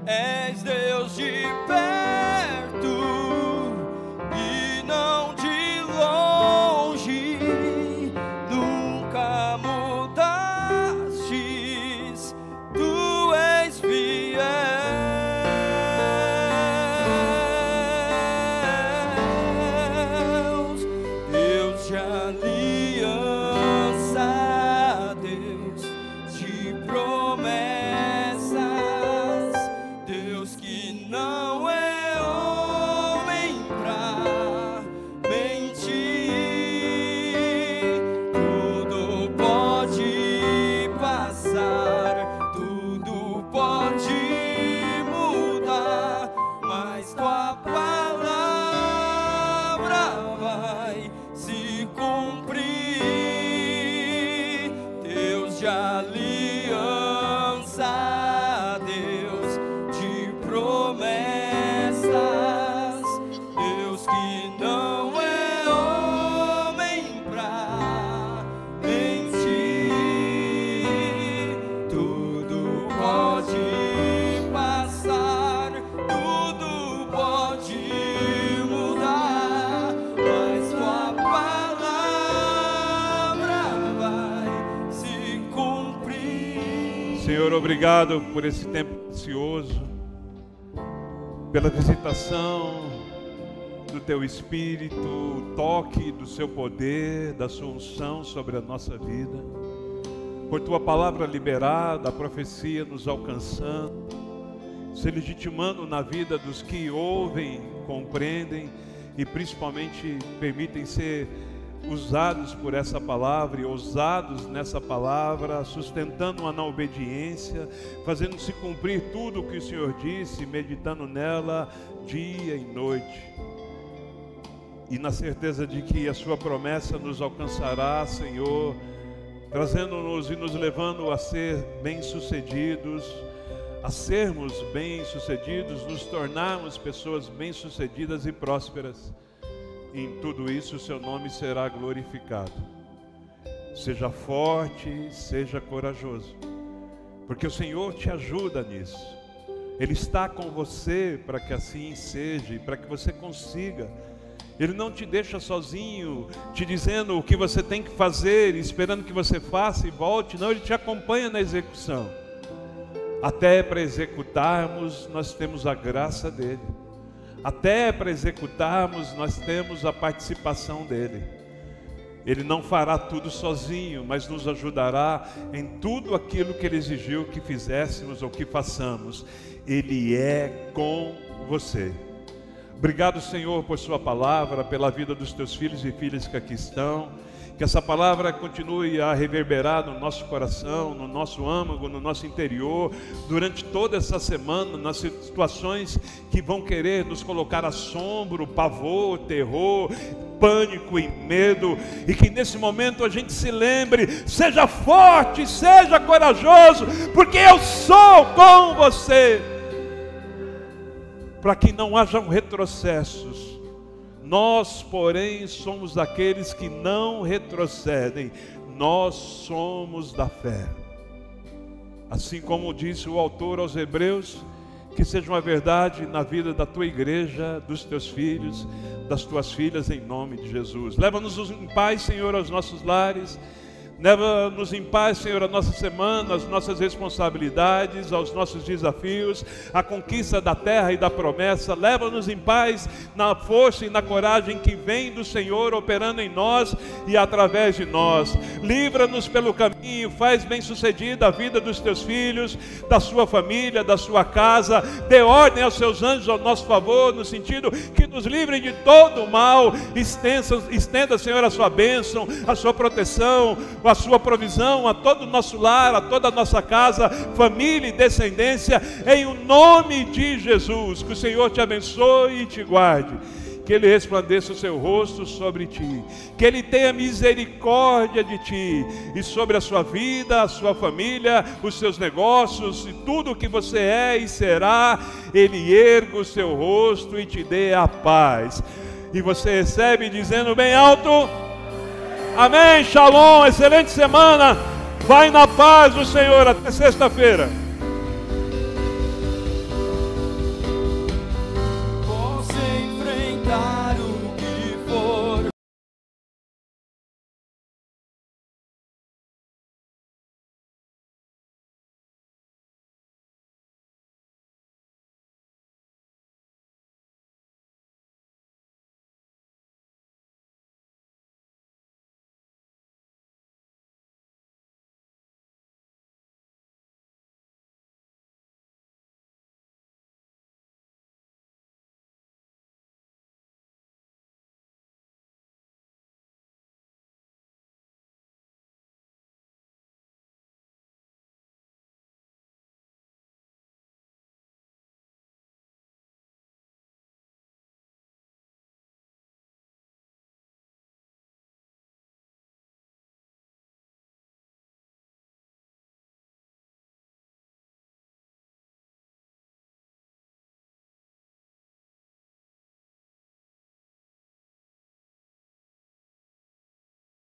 És Deus de perto e não de longe, nunca mudastes, tu és fiel. Deus de aliança, Deus de promessas, Deus que não é homem Obrigado por esse tempo precioso, pela visitação do Teu Espírito, o toque do Seu poder, da Sua unção sobre a nossa vida, por Tua palavra liberada, a profecia nos alcançando, se legitimando na vida dos que ouvem, compreendem e principalmente permitem ser usados por essa palavra e ousados nessa palavra, sustentando-a na obediência, fazendo-se cumprir tudo o que o Senhor disse, meditando nela dia e noite. E na certeza de que a Sua promessa nos alcançará, Senhor, trazendo-nos e nos levando a ser bem-sucedidos, a sermos bem-sucedidos, nos tornarmos pessoas bem-sucedidas e prósperas. Em tudo isso o Seu nome será glorificado. Seja forte, seja corajoso, porque o Senhor te ajuda nisso. Ele está com você para que assim seja e para que você consiga. Ele não te deixa sozinho, te dizendo o que você tem que fazer, esperando que você faça e volte. Não, Ele te acompanha na execução. Até para executarmos, nós temos a graça dEle. Até para executarmos, nós temos a participação dEle. Ele não fará tudo sozinho, mas nos ajudará em tudo aquilo que Ele exigiu que fizéssemos ou que façamos. Ele é com você. Obrigado, Senhor, por Sua palavra, pela vida dos Teus filhos e filhas que aqui estão. Que essa palavra continue a reverberar no nosso coração, no nosso âmago, no nosso interior, durante toda essa semana, nas situações que vão querer nos colocar assombro, pavor, terror, pânico e medo, e que nesse momento a gente se lembre: seja forte, seja corajoso, porque eu sou com você, para que não hajam retrocessos. Nós, porém, somos daqueles que não retrocedem. Nós somos da fé. Assim como disse o autor aos Hebreus, que seja uma verdade na vida da Tua igreja, dos Teus filhos, das Tuas filhas, em nome de Jesus. Leva-nos em paz, Senhor, aos nossos lares. Leva-nos em paz, Senhor, a nossa semana, as nossas responsabilidades, aos nossos desafios, a conquista da terra e da promessa. Leva-nos em paz na força e na coragem que vem do Senhor operando em nós e através de nós. Livra-nos pelo caminho, faz bem-sucedida a vida dos Teus filhos, da sua família, da sua casa. Dê ordem aos Seus anjos ao nosso favor, no sentido que nos livrem de todo o mal. Estenda, Senhor, a Sua bênção, a Sua proteção, a Sua provisão a todo o nosso lar, a toda a nossa casa, família e descendência, em o nome de Jesus. Que o Senhor te abençoe e te guarde, que Ele resplandeça o seu rosto sobre ti, que Ele tenha misericórdia de ti e sobre a sua vida, a sua família, os seus negócios e tudo o que você é e será. Ele erga o seu rosto e te dê a paz. E você recebe dizendo bem alto: amém, shalom, excelente semana, vai na paz do Senhor, até sexta-feira.